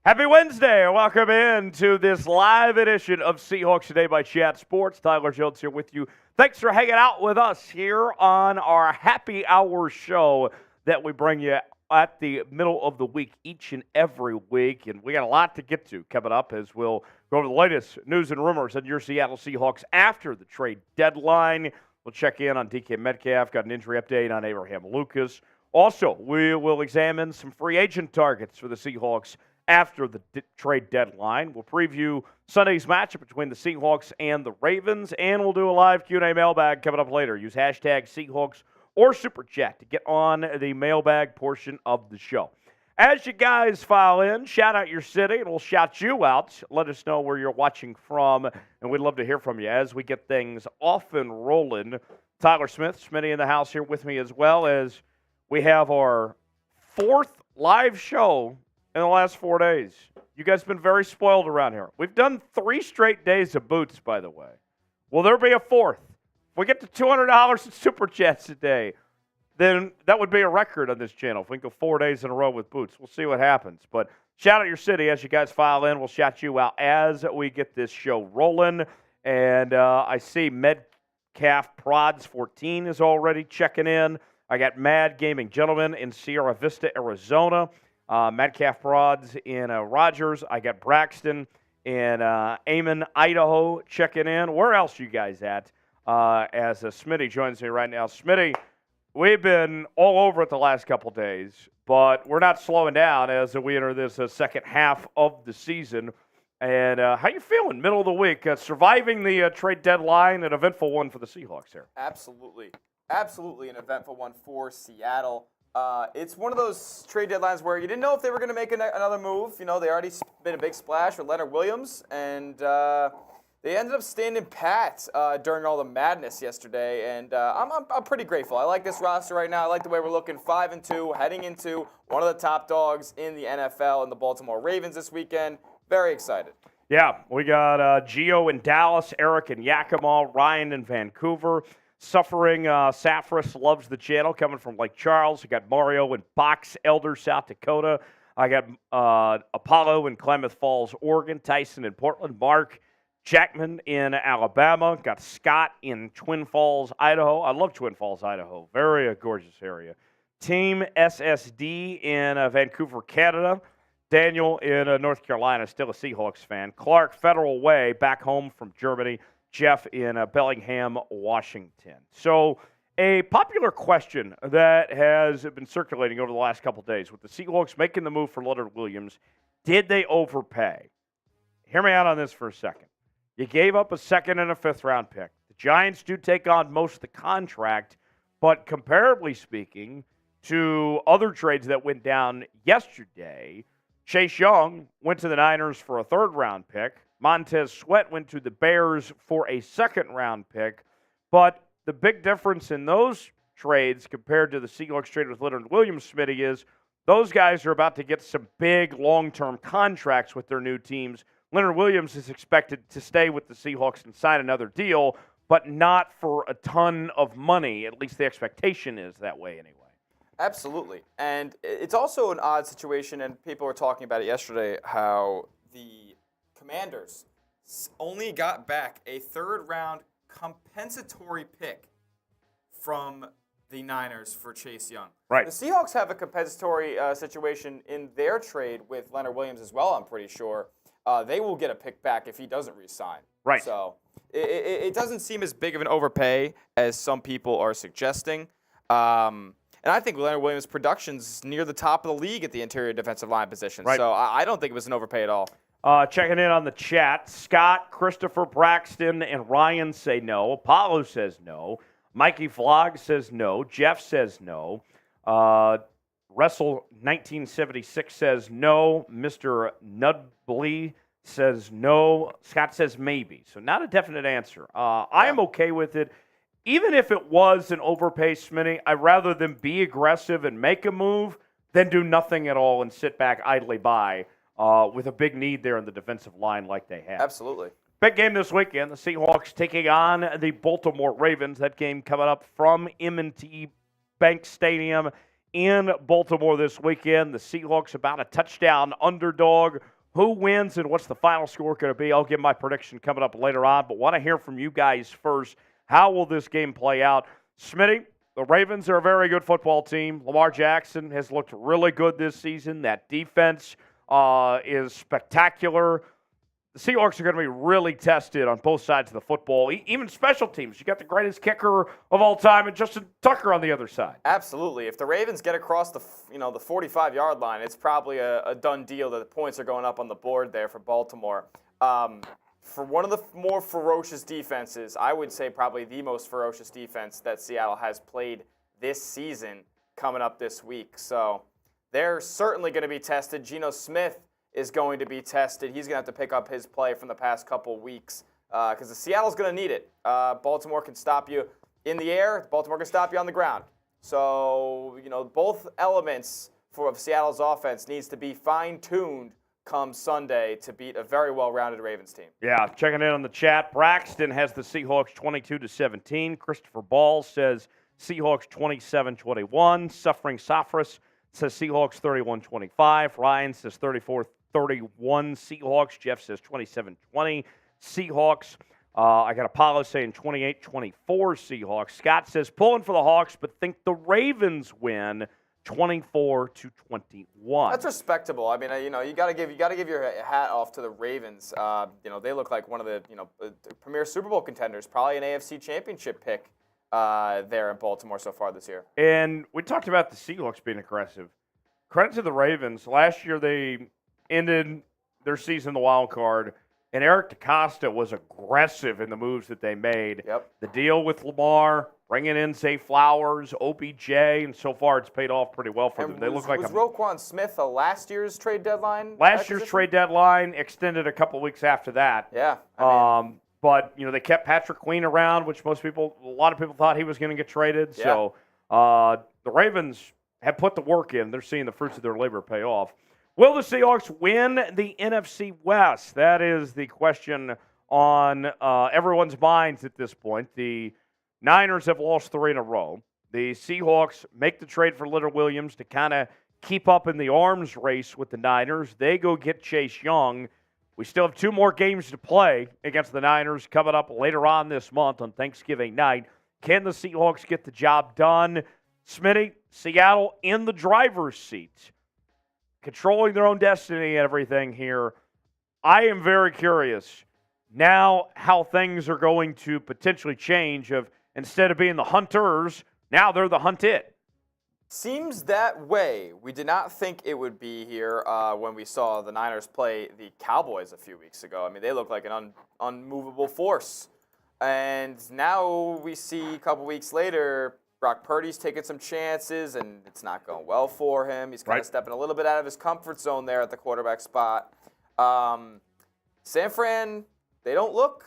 Happy Wednesday, and welcome in to this live edition of Seahawks Today by Chat Sports. Tyler Jones here with you. Thanks for hanging out with us here on our happy hour show that we bring you at the middle of the week each and every week. And we got a lot to get to coming up as we'll go over the latest news and rumors on your Seattle Seahawks after the trade deadline. We'll check in on DK Metcalf, got an injury update on Abraham Lucas. Also, we will examine some free agent targets for the Seahawks after the trade deadline. We'll preview Sunday's matchup between the Seahawks and the Ravens, and we'll do a live Q&A mailbag coming up later. Use hashtag Seahawks or Super Chat to get on the mailbag portion of the show. As you guys file in, shout out your city, and we'll shout you out. Let us know where you're watching from, and we'd love to hear from you as we get things off and rolling. Tyler Smith, Smitty in the house here with me, as well as we have our fourth live show in the last 4 days. You guys have been very spoiled around here. We've done 3 straight days of boots, by the way. Will there be a fourth? If we get to $200 in Super Chats today, then that would be a record on this channel. If we can go 4 days in a row with boots, we'll see what happens. But shout out your city as you guys file in. We'll shout you out as we get this show rolling. And I see Metcalf Prods 14 is already checking in. I got Mad Gaming Gentlemen in Sierra Vista, Arizona. Metcalf Prods in Rogers. I got Braxton in Amon, Idaho checking in. Where else you guys at? As Smitty joins me right now. Smitty, we've been all over it the last couple days, but we're not slowing down as we enter this second half of the season. And how you feeling middle of the week? Surviving the trade deadline, an eventful one for the Seahawks here. Absolutely. Absolutely an eventful one for Seattle. It's one of those trade deadlines where you didn't know if they were going to make another move. You know, they already made a big splash with Leonard Williams, and they ended up standing pat during all the madness yesterday. And I'm pretty grateful. I like this roster right now. I like the way we're looking 5-2, heading into one of the top dogs in the NFL and the Baltimore Ravens this weekend. Very excited. Yeah, we got Gio in Dallas, Eric in Yakima, Ryan in Vancouver. Suffering Saffris loves the channel, coming from Lake Charles. I got Mario in Box Elder, South Dakota. I got Apollo in Klamath Falls, Oregon. Tyson in Portland. Mark Jackman in Alabama. Got Scott in Twin Falls, Idaho. I love Twin Falls, Idaho. Very gorgeous area. Team SSD in Vancouver, Canada. Daniel in North Carolina, still a Seahawks fan. Clark Federal Way, back home from Germany. Jeff in Bellingham, Washington. So a popular question that has been circulating over the last couple of days with the Seahawks making the move for Leonard Williams, did they overpay? Hear me out on this for a second. You gave up a second and a fifth-round pick. The Giants do take on most of the contract, but comparably speaking to other trades that went down yesterday, Chase Young went to the Niners for a third-round pick. Montez Sweat went to the Bears for a second-round pick. But the big difference in those trades compared to the Seahawks trade with Leonard Williams, Smitty, is those guys are about to get some big long-term contracts with their new teams. Leonard Williams is expected to stay with the Seahawks and sign another deal, but not for a ton of money. At least the expectation is that way anyway. Absolutely. And it's also an odd situation, and people were talking about it yesterday, how the Commanders only got back a third-round compensatory pick from the Niners for Chase Young. Right. The Seahawks have a compensatory situation in their trade with Leonard Williams as well, I'm pretty sure. They will get a pick back if he doesn't re-sign. Right. So it doesn't seem as big of an overpay as some people are suggesting. And I think Leonard Williams' production's near the top of the league at the interior defensive line position. Right. So I don't think it was an overpay at all. Checking in on the chat, Scott, Christopher, Braxton, and Ryan say no. Apollo says no. Mikey Vlog says no. Jeff says no. Wrestle 1976 says no. Mr. Nudbley says no. Scott says maybe. So not a definite answer. I am okay with it. Even if it was an overpay, Smitty, I'd rather them be aggressive and make a move than do nothing at all and sit back idly by. With a big need there in the defensive line like they have. Absolutely. Big game this weekend. The Seahawks taking on the Baltimore Ravens. That game coming up from M&T Bank Stadium in Baltimore this weekend. The Seahawks about a touchdown underdog who wins and what's the final score going to be. I'll give my prediction coming up later on, but want to hear from you guys first. How will this game play out? Smitty, the Ravens are a very good football team. Lamar Jackson has looked really good this season. That defense is spectacular. The Seahawks are going to be really tested on both sides of the football, even special teams. You got the greatest kicker of all time and Justin Tucker on the other side. Absolutely. If the Ravens get across the 45-yard line, it's probably a done deal that the points are going up on the board there for Baltimore. For one of the more ferocious defenses, I would say probably the most ferocious defense that Seattle has played this season coming up this week. So they're certainly going to be tested. Geno Smith is going to be tested. He's going to have to pick up his play from the past couple weeks because the Seattle's going to need it. Baltimore can stop you in the air. Baltimore can stop you on the ground. So, both elements of Seattle's offense needs to be fine-tuned come Sunday to beat a very well-rounded Ravens team. Yeah, checking in on the chat. Braxton has the Seahawks 22-17. Christopher Ball says Seahawks 27-21. Suffering Safras says Seahawks 31-25. Ryan says 34-31 Seahawks. Jeff says 27-20 Seahawks. I got Apollo saying 28-24 Seahawks. Scott says pulling for the Hawks, but think the Ravens win 24-21. That's respectable. I mean, you got to give your hat off to the Ravens. They look like one of the premier Super Bowl contenders, probably an AFC Championship pick there in Baltimore so far this year. And we talked about the Seahawks being aggressive. Credit to the Ravens. Last year they ended their season in the wild card, and Eric DeCosta was aggressive in the moves that they made. Yep. The deal with Lamar, bringing in Zay Flowers, OBJ, and so far it's paid off pretty well for them. They look like was Roquan Smith last year's trade deadline? Last year's trade deadline extended a couple weeks after that. Yeah. But they kept Patrick Queen around, which a lot of people thought he was going to get traded. Yeah. So the Ravens have put the work in. They're seeing the fruits of their labor pay off. Will the Seahawks win the NFC West? That is the question on everyone's minds at this point. The Niners have lost 3 in a row. The Seahawks make the trade for Leonard Williams to kind of keep up in the arms race with the Niners. They go get Chase Young. We still have 2 more games to play against the Niners coming up later on this month on Thanksgiving night. Can the Seahawks get the job done? Smitty, Seattle in the driver's seat, controlling their own destiny and everything here. I am very curious now how things are going to potentially change. Of instead of being the hunters, now they're the hunted. Seems that way. We did not think it would be here when we saw the Niners play the Cowboys a few weeks ago. I mean, they look like an unmovable force. And now we see a couple weeks later, Brock Purdy's taking some chances, and it's not going well for him. He's kind of stepping a little bit out of his comfort zone there at the quarterback spot. San Fran, they don't look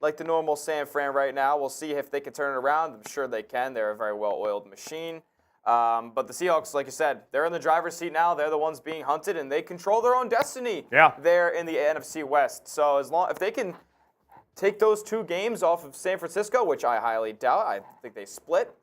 like the normal San Fran right now. We'll see if they can turn it around. I'm sure they can. They're a very well-oiled machine. But the Seahawks, like you said, they're in the driver's seat now. They're the ones being hunted, and they control their own destiny there in the NFC West. So if they can take those 2 games off of San Francisco, which I highly doubt, I think they split,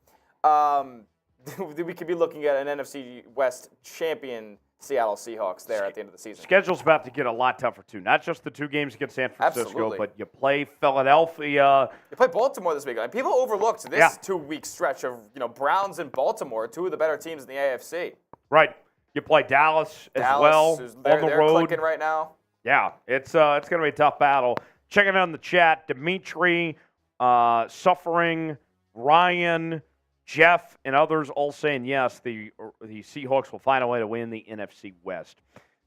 we could be looking at an NFC West champion Seattle Seahawks there at the end of the season. Schedule's about to get a lot tougher, too. Not just the 2 games against San Francisco, Absolutely. but you play Philadelphia. You play Baltimore this week. Like, people overlooked this 2-week stretch of Browns and Baltimore, 2 of the better teams in the AFC. Right. You play Dallas as well on the road. They're clicking right now. Yeah, it's going to be a tough battle. Checking it out in the chat, Dimitri, Suffering, Ryan, Jeff, and others all saying yes, the Seahawks will find a way to win the NFC West.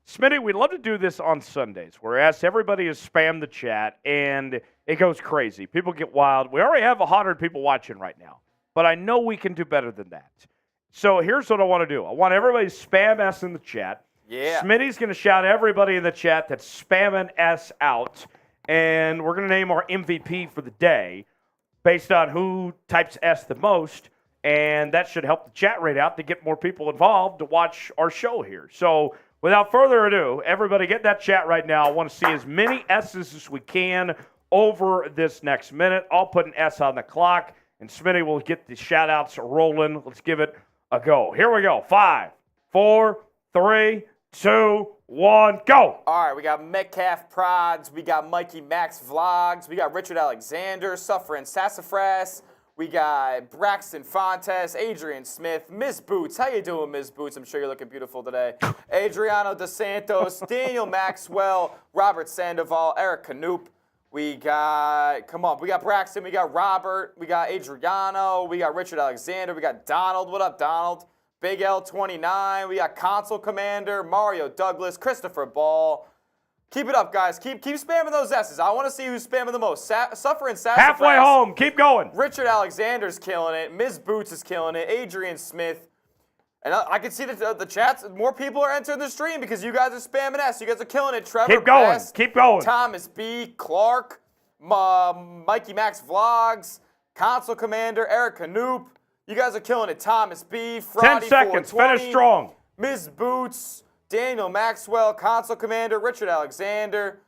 Smitty, we'd love to do this on Sundays, where everybody has spammed the chat, and it goes crazy. People get wild. We already have 100 people watching right now, but I know we can do better than that. So here's what I want to do. I want everybody to spam S in the chat. Yeah. Smitty's going to shout everybody in the chat that's spamming S out, and we're going to name our MVP for the day based on who types S the most, and that should help the chat rate out to get more people involved to watch our show here. So without further ado, everybody get that chat right now. I want to see as many S's as we can over this next minute. I'll put an S on the clock, and Smitty will get the shout-outs rolling. Let's give it a go. Here we go. 5, 4, 3, 2, 1, go. All right, we got Metcalf Prods, we got Mikey Max Vlogs, we got Richard Alexander, Suffering Sassafras, we got Braxton Fontes, Adrian Smith, Ms. Boots. How you doing, Ms. Boots? I'm sure you're looking beautiful today. Adriano DeSantos, Daniel Maxwell, Robert Sandoval, Eric Canoop. We got Braxton, we got Robert, we got Adriano, we got Richard Alexander, we got Donald. What up, Donald? Big L29, we got Console Commander, Mario Douglas, Christopher Ball. Keep it up, guys. Keep spamming those S's. I want to see who's spamming the most. Suffering Sassafras. Halfway home. Keep going. Richard Alexander's killing it. Ms. Boots is killing it. Adrian Smith. And I can see the chats. More people are entering the stream because you guys are spamming S. You guys are killing it. Trevor Keep going. Best, Keep going. Thomas B. Clark. Mikey Max Vlogs. Console Commander. Eric Canoop. You guys are killing it. Thomas B. 10 seconds. Finish strong. Ms. Boots. Daniel Maxwell. Console Commander. Richard Alexander.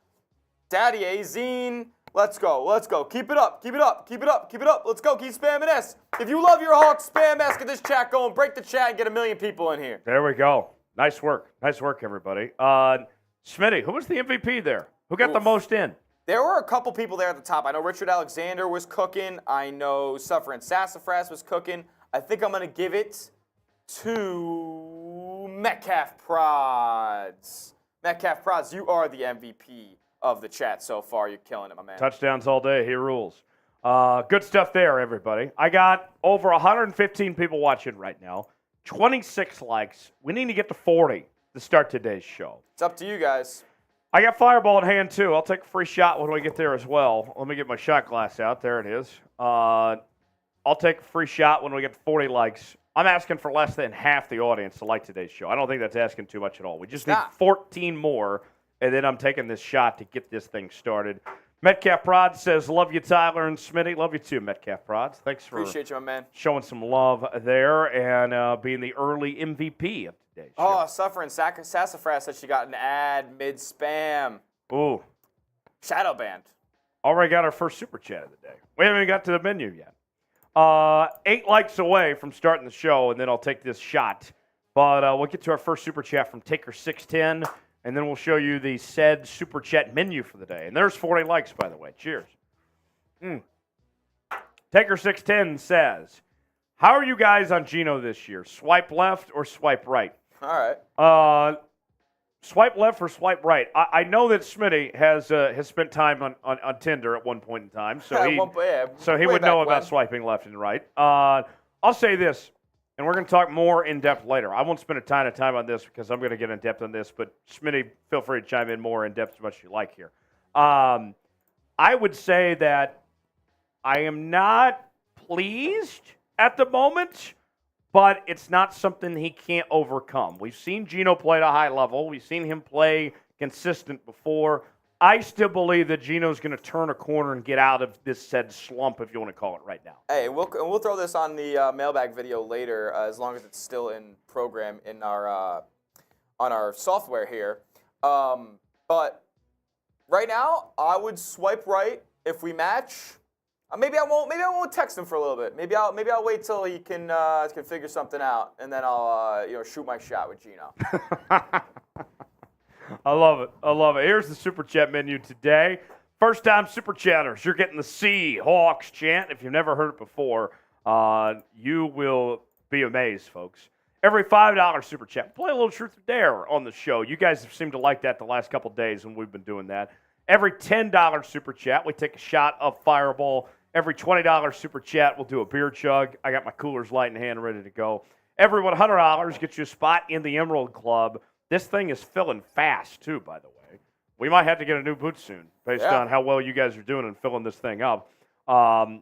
Daddy Azine. Let's go. Let's go. Keep it up. Keep it up. Keep it up. Keep it up. Let's go. Keep spamming S. If you love your Hawks, spam S. Get this chat going. Break the chat and get 1 million people in here. There we go. Nice work. Nice work, everybody. Smitty, who was the MVP there? Who got the most in? There were a couple people there at the top. I know Richard Alexander was cooking. I know Suffering Sassafras was cooking. I think I'm going to give it to Metcalf Prods. Metcalf Prods, you are the MVP of the chat so far. You're killing it, my man. Touchdowns all day. He rules. Good stuff there, everybody. I got over 115 people watching right now. 26 likes. We need to get to 40 to start today's show. It's up to you guys. I got Fireball in hand, too. I'll take a free shot when we get there as well. Let me get my shot glass out. There it is. I'll take a free shot when we get to 40 likes. I'm asking for less than half the audience to like today's show. I don't think that's asking too much at all. We just need 14 more, and then I'm taking this shot to get this thing started. Metcalf Prod says, love you, Tyler and Smitty. Love you, too, Metcalf Prod. Thanks for Appreciate you, my man. Showing some love there and being the early MVP of today's show. Oh, Suffering Sassafras said she got an ad mid-spam. Ooh. Shadow banned. Already got our first super chat of the day. We haven't even got to the menu yet. 8 likes away from starting the show, and then I'll take this shot. But we'll get to our first super chat from Taker610, and then we'll show you the said super chat menu for the day. And there's 40 likes, by the way. Cheers. Taker610 says, how are you guys on Geno this year? Swipe left or swipe right? All right. Swipe left or swipe right? I know that Smitty has spent time on Tinder at one point in time, so he would know about swiping left and right. I'll say this, and we're going to talk more in depth later. I won't spend a ton of time on this because I'm going to get in depth on this, but Smitty, feel free to chime in more in depth as much as you like here. I would say that I am not pleased at the moment, but it's not something he can't overcome. We've seen Geno play at a high level. We've seen him play consistent before. I still believe that Geno's going to turn a corner and get out of this said slump, if you want to call it right now. Hey, we'll throw this on the mailbag video later, as long as it's still in program in our on our software here. But right now, I would swipe right if we match. Maybe I won't text him for a little bit. Maybe I'll wait till he can figure something out, and then I'll shoot my shot with Geno. I love it. I love it. Here's the super chat menu today. First time super chatters, you're getting the Seahawks chant. If you've never heard it before, you will be amazed, folks. Every $5 super chat, play a little truth or dare on the show. You guys have seemed to like that the last couple days when we've been doing that. Every $10 super chat, we take a shot of Fireball. Every $20 super chat, we'll do a beer chug. I got my Coolers Light in hand ready to go. Every $100 gets you a spot in the Emerald Club. This thing is filling fast, too, by the way. We might have to get a new boot soon based on how well you guys are doing in filling this thing up.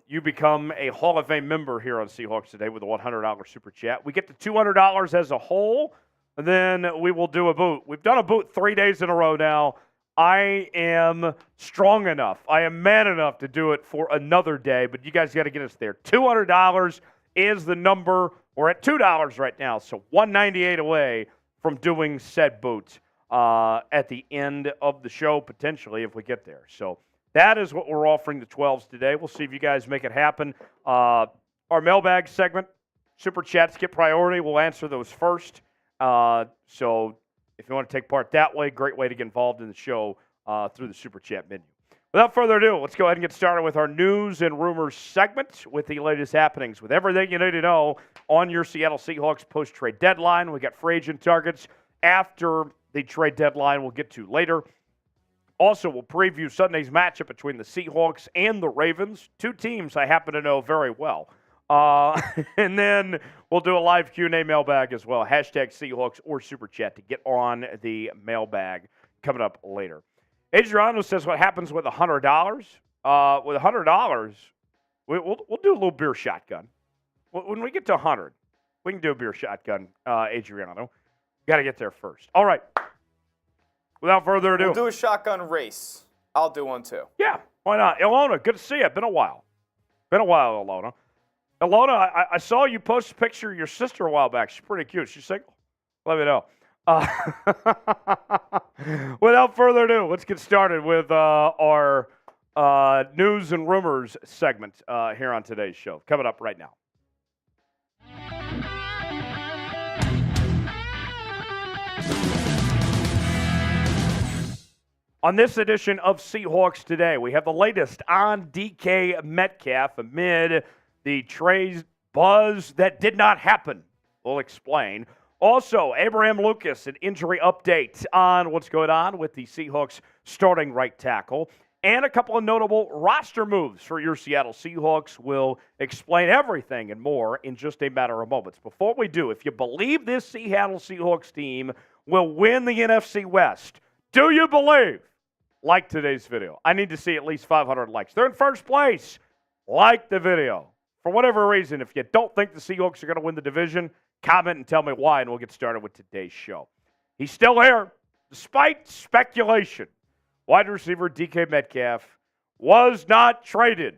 You become a Hall of Fame member here on Seahawks Today with a $100 super chat. We get to $200 as a whole, and then we will do a boot. We've done a boot 3 days in a row now. I am strong enough. I am man enough to do it for another day, but you guys got to get us there. $200 is the number. We're at $2 right now, so $198 away from doing said boot at the end of the show, potentially, if we get there. So that is what we're offering the 12s today. We'll see if you guys make it happen. Our mailbag segment, super chats get priority. We'll answer those first. So If you want to take part that way, great way to get involved in the show through the Super Chat menu. Without further ado, let's go ahead and get started with our news and rumors segment with the latest happenings, with everything you need to know on your Seattle Seahawks post-trade deadline. We got free agent targets after the trade deadline we'll get to later. Also, we'll preview Sunday's matchup between the Seahawks and the Ravens, two teams I happen to know very well. And then we'll do a live Q&A mailbag as well. Hashtag Seahawks or Super Chat to get on the mailbag coming up later. Adriano says what happens with $100. With $100, we'll do a little beer shotgun. When we get to 100, we can do a beer shotgun, Adriano. Got to get there first. All right. Without further ado. We'll do a shotgun race. I'll do one too. Yeah, why not? Ilona, good to see you. Been a while. Ilona. Ilona, I saw you post a picture of your sister a while back. She's pretty cute. She's single. Let me know. Without further ado, let's get started with our news and rumors segment here on today's show. Coming up right now. On this edition of Seahawks Today, we have the latest on DK Metcalf amid the trade buzz that did not happen. We'll explain. Also, Abraham Lucas, an injury update on what's going on with the Seahawks starting right tackle, and a couple of notable roster moves for your Seattle Seahawks. We'll explain everything and more in just a matter of moments. Before we do, if you believe this Seattle Seahawks team will win the NFC West, do you believe? Like today's video. I need to see at least 500 likes. They're in first place. Like the video. For whatever reason, if you don't think the Seahawks are going to win the division, comment and tell me why, and we'll get started with today's show. He's still here, despite speculation. Wide receiver DK Metcalf was not traded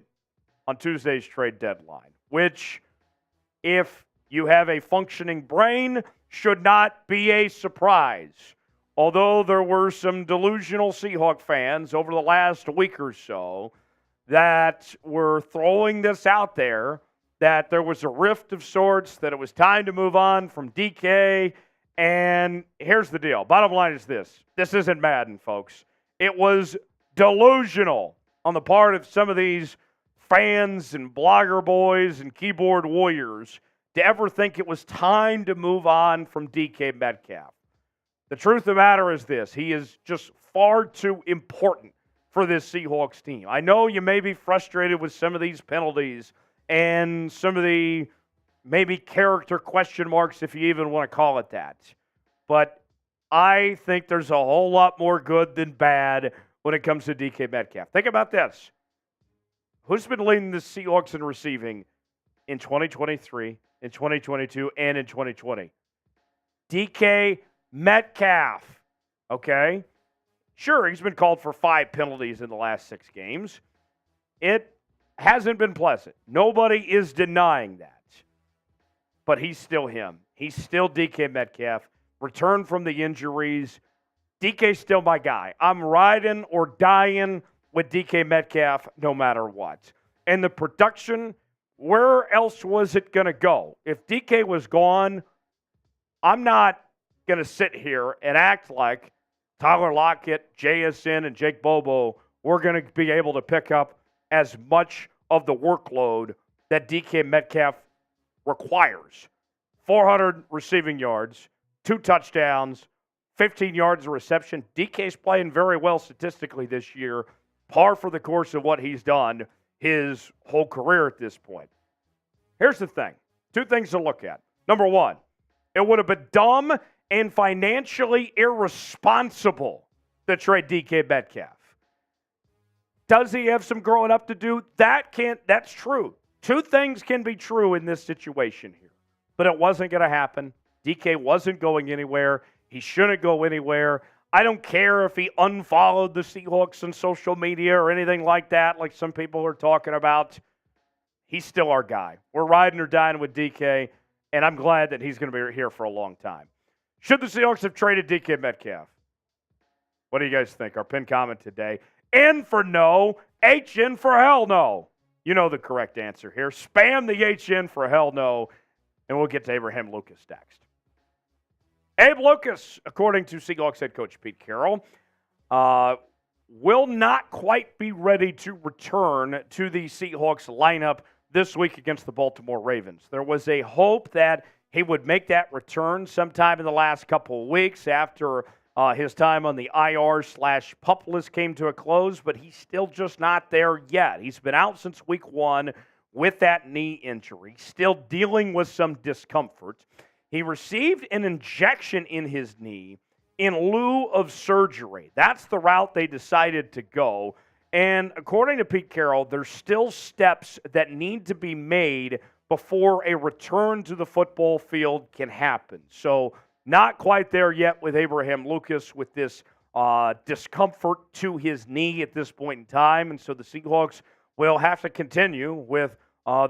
on Tuesday's trade deadline, which, if you have a functioning brain, should not be a surprise. Although there were some delusional Seahawk fans over the last week or so that were throwing this out there, that there was a rift of sorts, that it was time to move on from DK. And here's the deal. Bottom line is this. This isn't Madden, folks. It was delusional on the part of some of these fans and blogger boys and keyboard warriors to ever think it was time to move on from DK Metcalf. The truth of the matter is this. He is just far too important for this Seahawks team. I know you may be frustrated with some of these penalties and some of the maybe character question marks, if you even want to call it that. But I think there's a whole lot more good than bad when it comes to DK Metcalf. Think about this. Who's been leading the Seahawks in receiving in 2023, in 2022, and in 2020? DK Metcalf, okay? Sure, he's been called for 5 penalties in the last 6 games. It hasn't been pleasant. Nobody is denying that. But he's still him. He's still DK Metcalf. Returned from the injuries. DK's still my guy. I'm riding or dying with DK Metcalf no matter what. And the production, where else was it going to go? If DK was gone, I'm not going to sit here and act like Tyler Lockett, JSN, and Jake Bobo were going to be able to pick up as much of the workload that DK Metcalf requires. 400 receiving yards, 2 touchdowns, 15 yards of reception. DK's playing very well statistically this year, par for the course of what he's done his whole career at this point. Here's the thing. 2 things to look at. Number 1, it would have been dumb and financially irresponsible to trade DK Metcalf. Does he have some growing up to do? That's true. 2 things can be true in this situation here. But it wasn't going to happen. DK wasn't going anywhere. He shouldn't go anywhere. I don't care if he unfollowed the Seahawks on social media or anything like that, like some people are talking about. He's still our guy. We're riding or dying with DK, and I'm glad that he's going to be here for a long time. Should the Seahawks have traded DK Metcalf? What do you guys think? Our pinned comment today. N for no, HN for hell no. You know the correct answer here. Spam the HN for hell no, and we'll get to Abraham Lucas next. Abe Lucas, according to Seahawks head coach Pete Carroll, will not quite be ready to return to the Seahawks lineup this week against the Baltimore Ravens. There was a hope that he would make that return sometime in the last couple of weeks after his time on the IR/PUP list came to a close, but he's still just not there yet. He's been out since week 1 with that knee injury, still dealing with some discomfort. He received an injection in his knee in lieu of surgery. That's the route they decided to go. And according to Pete Carroll, there's still steps that need to be made before a return to the football field can happen. So not quite there yet with Abraham Lucas with this discomfort to his knee at this point in time. And so the Seahawks will have to continue with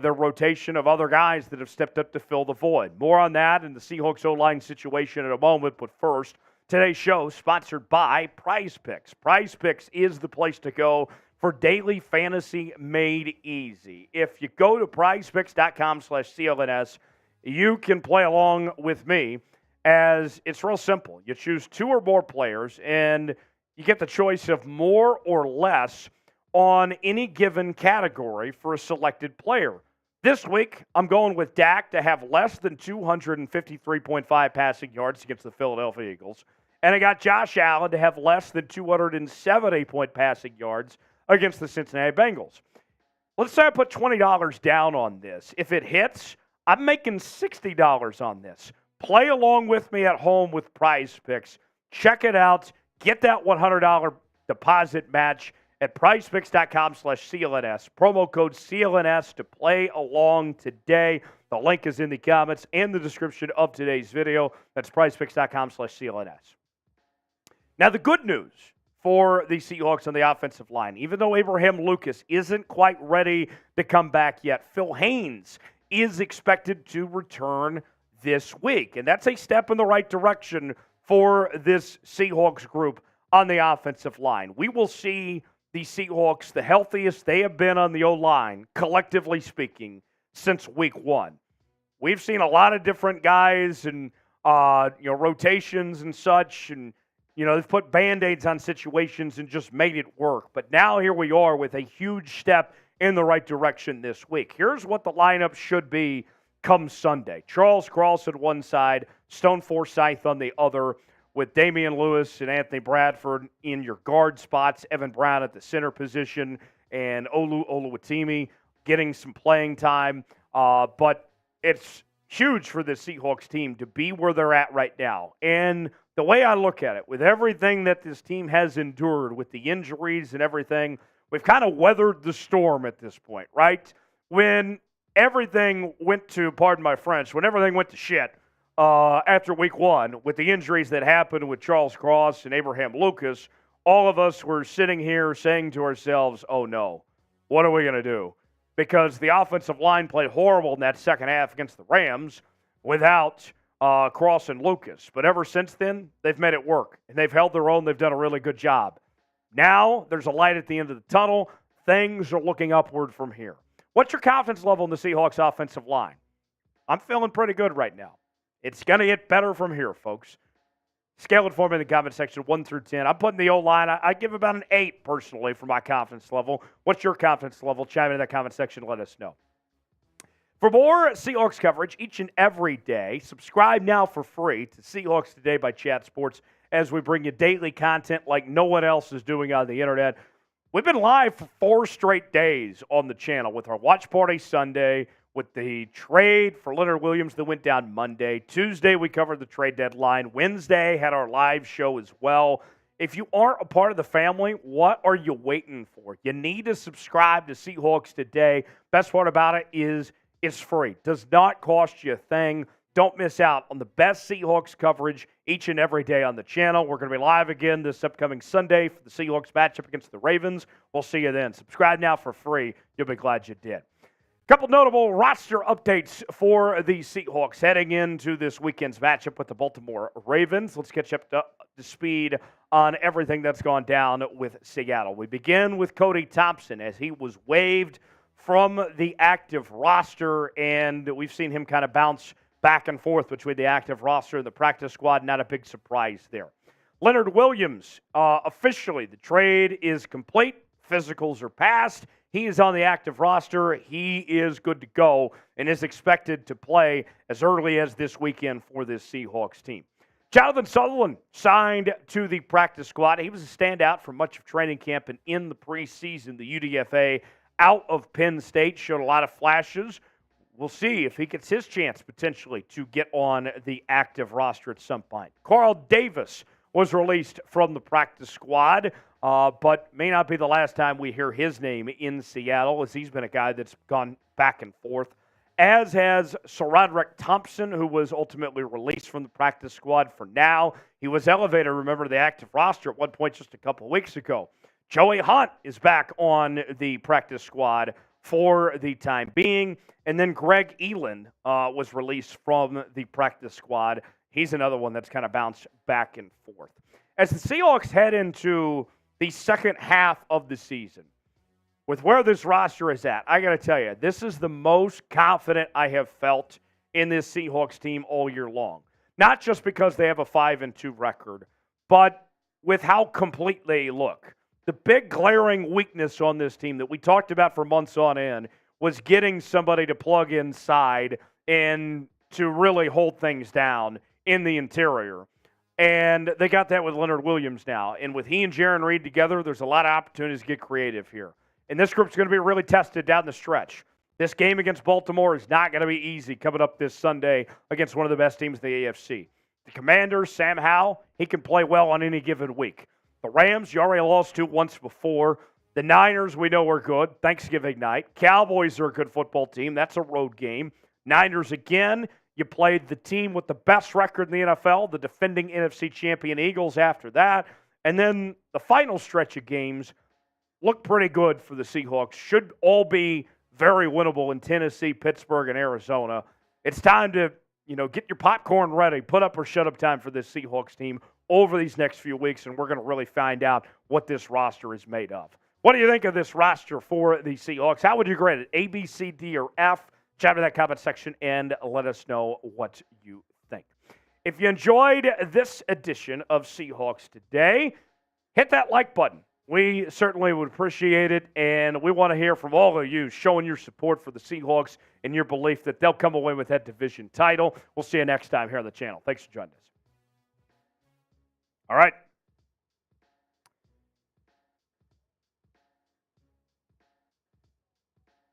their rotation of other guys that have stepped up to fill the void. More on that and the Seahawks O-line situation in a moment. But first, today's show sponsored by Prize Picks. Prize Picks is the place to go for daily fantasy made easy. If you go to prizepicks.com/CLNS, you can play along with me as it's real simple. You choose 2 or more players, and you get the choice of more or less on any given category for a selected player. This week, I'm going with Dak to have less than 253.5 passing yards against the Philadelphia Eagles. And I got Josh Allen to have less than 270 passing yards against the Cincinnati Bengals. Let's say I put $20 down on this. If it hits, I'm making $60 on this. Play along with me at home with Prize Picks. Check it out. Get that $100 deposit match at prizepicks.com/CLNS. Promo code CLNS to play along today. The link is in the comments and the description of today's video. That's prizepicks.com/CLNS. Now, the good news for the Seahawks on the offensive line, even though Abraham Lucas isn't quite ready to come back yet, Phil Haynes is expected to return this week. And that's a step in the right direction for this Seahawks group on the offensive line. We will see the Seahawks the healthiest they have been on the O-line, collectively speaking, since week 1. We've seen a lot of different guys and rotations and such, and they've put Band-Aids on situations and just made it work. But now here we are with a huge step in the right direction this week. Here's what the lineup should be come Sunday. Charles Cross on one side, Stone Forsythe on the other, with Damian Lewis and Anthony Bradford in your guard spots, Evan Brown at the center position, and Olu Oluwatimi getting some playing time. But it's huge for the Seahawks team to be where they're at right now. And the way I look at it, with everything that this team has endured, with the injuries and everything, we've kind of weathered the storm at this point, right? When everything went to, pardon my French, when everything went to shit after week 1, with the injuries that happened with Charles Cross and Abraham Lucas, all of us were sitting here saying to ourselves, oh no, what are we going to do? Because the offensive line played horrible in that second half against the Rams without Cross and Lucas. But ever since then, they've made it work, and they've held their own. They've done a really good job. Now there's a light at the end of the tunnel. Things are looking upward from here. What's your confidence level in the Seahawks offensive line? I'm feeling pretty good right now. It's going to get better from here, folks. Scale it for me in the comment section, 1 through 10. I'm putting the O-line, I give about an 8 personally for my confidence level. What's your confidence level? Chime in that comment section and let us know. For more Seahawks coverage each and every day, subscribe now for free to Seahawks Today by Chat Sports as we bring you daily content like no one else is doing on the internet. We've been live for 4 straight days on the channel with our Watch Party Sunday, with the trade for Leonard Williams that went down Monday. Tuesday, we covered the trade deadline. Wednesday, had our live show as well. If you aren't a part of the family, what are you waiting for? You need to subscribe to Seahawks Today. Best part about it is it's free. Does not cost you a thing. Don't miss out on the best Seahawks coverage each and every day on the channel. We're going to be live again this upcoming Sunday for the Seahawks matchup against the Ravens. We'll see you then. Subscribe now for free. You'll be glad you did. Couple notable roster updates for the Seahawks heading into this weekend's matchup with the Baltimore Ravens. Let's catch up to speed on everything that's gone down with Seattle. We begin with Cody Thompson as he was waived from the active roster, and we've seen him kind of bounce back and forth between the active roster and the practice squad. Not a big surprise there. Leonard Williams, officially, the trade is complete. Physicals are passed. He is on the active roster. He is good to go and is expected to play as early as this weekend for this Seahawks team. Jonathan Sutherland signed to the practice squad. He was a standout for much of training camp and in the preseason. The UDFA out of Penn State showed a lot of flashes. We'll see if he gets his chance potentially to get on the active roster at some point. Carl Davis was released from the practice squad, but may not be the last time we hear his name in Seattle, as he's been a guy that's gone back and forth, as has SaRodorick Thompson, who was ultimately released from the practice squad for now. He was elevated, remember, to the active roster at one point just a couple of weeks ago. Joey Hunt is back on the practice squad for the time being. And then Greg Eland was released from the practice squad. He's another one that's kind of bounced back and forth. As the Seahawks head into the second half of the season, with where this roster is at, I got to tell you, this is the most confident I have felt in this Seahawks team all year long. Not just because they have a 5-2 record, but with how complete they look. The big glaring weakness on this team that we talked about for months on end was getting somebody to plug inside and to really hold things down in the interior. And they got that with Leonard Williams now. And with he and Jaron Reed together, there's a lot of opportunities to get creative here. And this group's going to be really tested down the stretch. This game against Baltimore is not going to be easy coming up this Sunday against one of the best teams in the AFC. The Commanders, Sam Howell, he can play well on any given week. The Rams, you already lost to once before. The Niners, we know are good. Thanksgiving night. Cowboys are a good football team. That's a road game. Niners again. You played the team with the best record in the NFL, the defending NFC champion Eagles after that. And then the final stretch of games look pretty good for the Seahawks. Should all be very winnable in Tennessee, Pittsburgh, and Arizona. It's time to, get your popcorn ready. Put up or shut up time for this Seahawks team over these next few weeks, and we're going to really find out what this roster is made of. What do you think of this roster for the Seahawks? How would you grade it? A, B, C, D, or F? Chat in that comment section and let us know what you think. If you enjoyed this edition of Seahawks Today, hit that like button. We certainly would appreciate it, and we want to hear from all of you showing your support for the Seahawks and your belief that they'll come away with that division title. We'll see you next time here on the channel. Thanks for joining us. All right.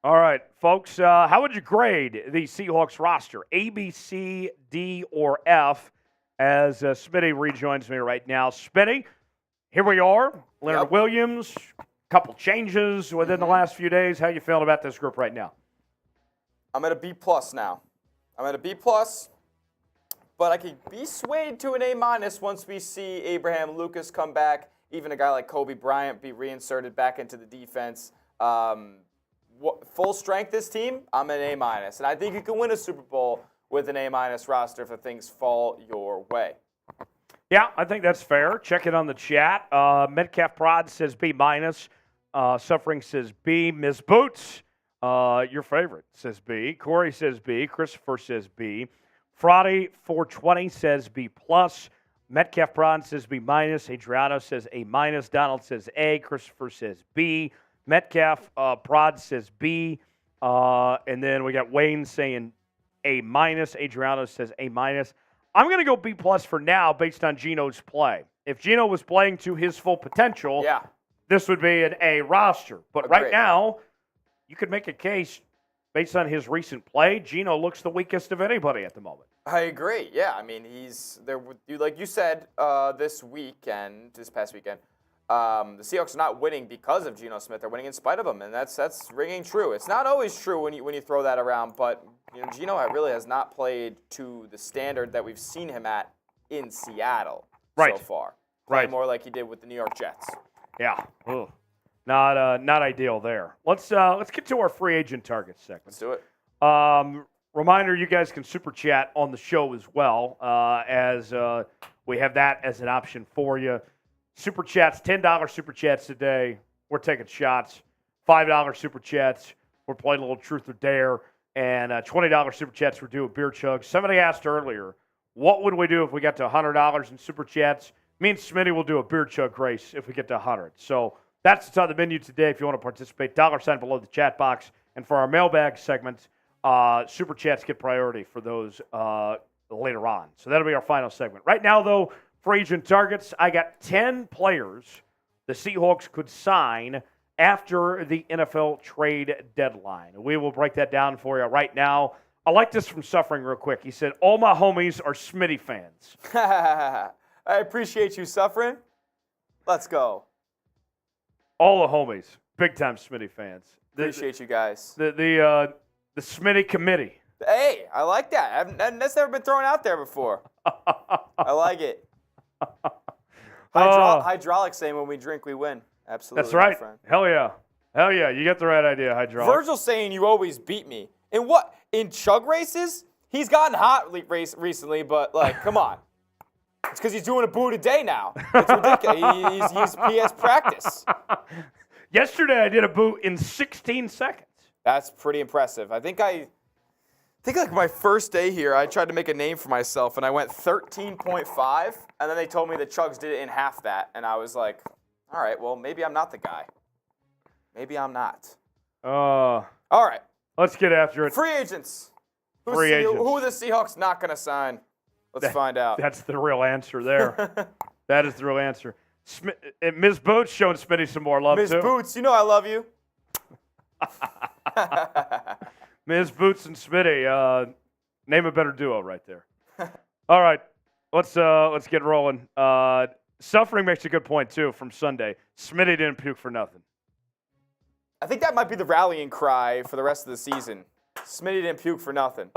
All right, folks, how would you grade the Seahawks roster? A, B, C, D, or F? As Smitty rejoins me right now. Smitty, here we are. Leonard Williams, a couple changes within the last few days. How you feeling about this group right now? I'm at a B+ now. I'm at a B+, but I could be swayed to an A- once we see Abraham Lucas come back, even a guy like Kobe Bryant be reinserted back into the defense. Full strength, this team, I'm an A-. And I think you can win a Super Bowl with an A- roster if the things fall your way. Yeah, I think that's fair. Check it on the chat. Metcalf Prod says B-. Suffering says B. Ms. Boots, your favorite, says B. Corey says B. Christopher says B. Friday 420 says B+. Metcalf Prod says B-. Adriano says A-. Donald says A. Christopher says B. Metcalf Prod says B. And then we got Wayne saying A-. Adriano says A-. I'm going to go B+ for now based on Geno's play. If Geno was playing to his full potential, this would be an A roster. But right now, you could make a case based on his recent play. Geno looks the weakest of anybody at the moment. I agree. Yeah, I mean, he's there. Like you said, this past weekend, the Seahawks are not winning because of Geno Smith. They're winning in spite of him, and that's ringing true. It's not always true when you throw that around, but Geno really has not played to the standard that we've seen him at in Seattle so far. Playing more like he did with the New York Jets. Yeah, ugh. Not ideal there. Let's get to our free agent targets segment. Let's do it. Reminder: you guys can super chat on the show as well, as we have that as an option for you. Super chats, $10 super chats today. We're taking shots. $5 super chats. We're playing a little truth or dare. And $20 Super Chats were due a beer chug. Somebody asked earlier, what would we do if we got to $100 in Super Chats? Me and Smitty will do a beer chug race if we get to 100. So that's what's on the menu today if you want to participate. $sign below the chat box. And for our mailbag segment, Super Chats get priority for those later on. So that'll be our final segment. Right now, though, free agent targets, I got 10 players the Seahawks could sign after the NFL trade deadline. We will break that down for you right now. I like this from Suffering real quick. He said, all my homies are Smitty fans. I appreciate you, Suffering. Let's go. All the homies, big-time Smitty fans. Appreciate you guys. The Smitty committee. Hey, I like that. That's never been thrown out there before. I like it. Hydraulics saying when we drink, we win. Absolutely. That's right. Friend. Hell yeah. Hell yeah. You get the right idea, Hydraulics. Virgil's saying you always beat me. In what? In chug races? He's gotten hot recently, but, like, come on. It's because he's doing a boot a day now. It's ridiculous. He has practice. Yesterday, I did a boot in 16 seconds. That's pretty impressive. I think like my first day here, I tried to make a name for myself, and I went 13.5, and then they told me the chugs did it in half that, and I was like, all right, well, maybe I'm not the guy. Maybe I'm not. All right. Let's get after it. Free agents. Who are the Seahawks not going to sign? Let's find out. That's the real answer there. That is the real answer. Ms. Boots showing Smitty some more love, too. Ms. Boots, you know I love you. Ms. Boots and Smitty, name a better duo right there. All right, let's get rolling. Suffering makes a good point, too, from Sunday. Smitty didn't puke for nothing. I think that might be the rallying cry for the rest of the season. Smitty didn't puke for nothing.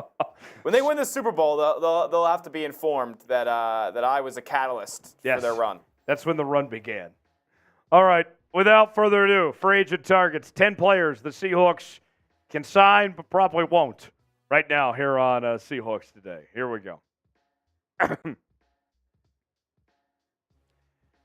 When they win the Super Bowl, they'll have to be informed that I was a catalyst for their run. That's when the run began. All right, without further ado, free agent targets, 10 players the Seahawks can sign but probably won't right now here on Seahawks Today. Here we go.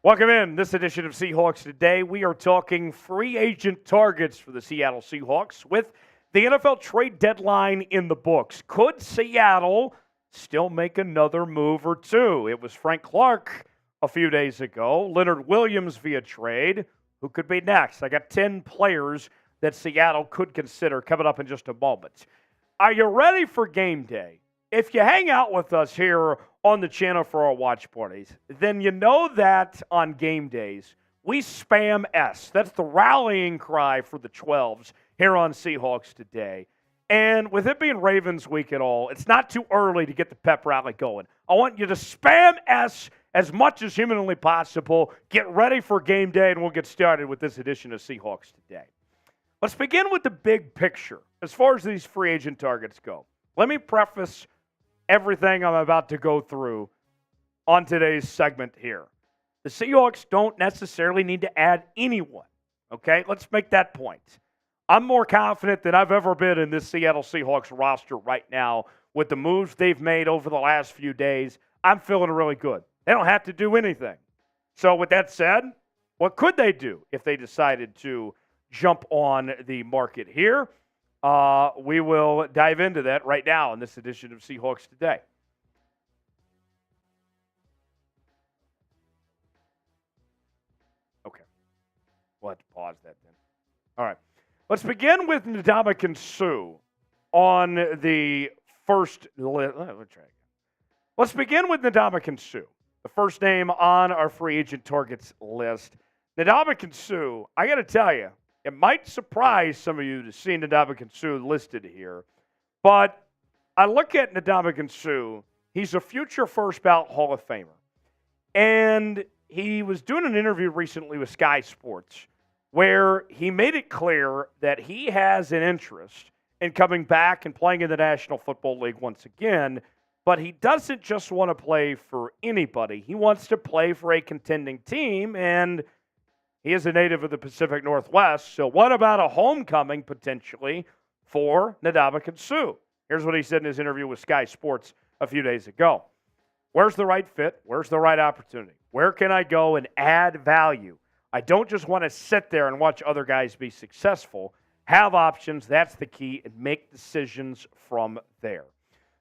Welcome in this edition of Seahawks Today. We are talking free agent targets for the Seattle Seahawks with the NFL trade deadline in the books. Could Seattle still make another move or two? It was Frank Clark a few days ago. Leonard Williams via trade. Who could be next? I got 10 players that Seattle could consider coming up in just a moment. Are you ready for game day? If you hang out with us here on the channel for our watch parties, then you know that on game days, we spam S. That's the rallying cry for the 12s here on Seahawks Today. And with it being Ravens week at all, it's not too early to get the pep rally going. I want you to spam S as much as humanly possible. Get ready for game day, and we'll get started with this edition of Seahawks Today. Let's begin with the big picture as far as these free agent targets go. Let me preface everything I'm about to go through on today's segment here. The Seahawks don't necessarily need to add anyone, okay? Let's make that point. I'm more confident than I've ever been in this Seattle Seahawks roster right now with the moves they've made over the last few days. I'm feeling really good. They don't have to do anything. So with that said, what could they do if they decided to jump on the market here? We will dive into that right now in this edition of Seahawks Today. Okay. We'll have to pause that then. All right. Let's begin with Ndamukong Suh on the first list. Let's begin with Ndamukong Suh, the first name on our free agent targets list. Ndamukong Suh, I got to tell you, it might surprise some of you to see Ndamukong Suh listed here, but I look at Ndamukong Suh, he's a future first ballot Hall of Famer. And he was doing an interview recently with Sky Sports where he made it clear that he has an interest in coming back and playing in the National Football League once again, but he doesn't just want to play for anybody. He wants to play for a contending team, and he is a native of the Pacific Northwest, so what about a homecoming potentially for Ndamukong Suh? Here's what he said in his interview with Sky Sports a few days ago. Where's the right fit? Where's the right opportunity? Where can I go and add value? I don't just want to sit there and watch other guys be successful. have options. That's the key, and make decisions from there.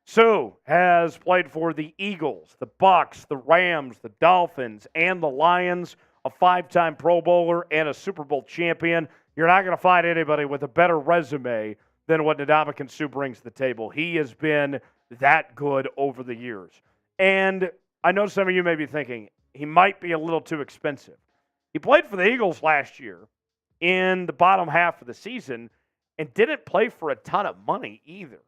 Sue has played for the Eagles, the Bucks, the Rams, the Dolphins, and the Lions, a 5-time Pro Bowler and a Super Bowl champion. You're not going to find anybody with a better resume than what Ndamukong Suh brings to the table. He has been that good over the years. And I know some of you may be thinking, he might be a little too expensive. He played for the Eagles last year in the bottom half of the season and didn't play for a ton of money either.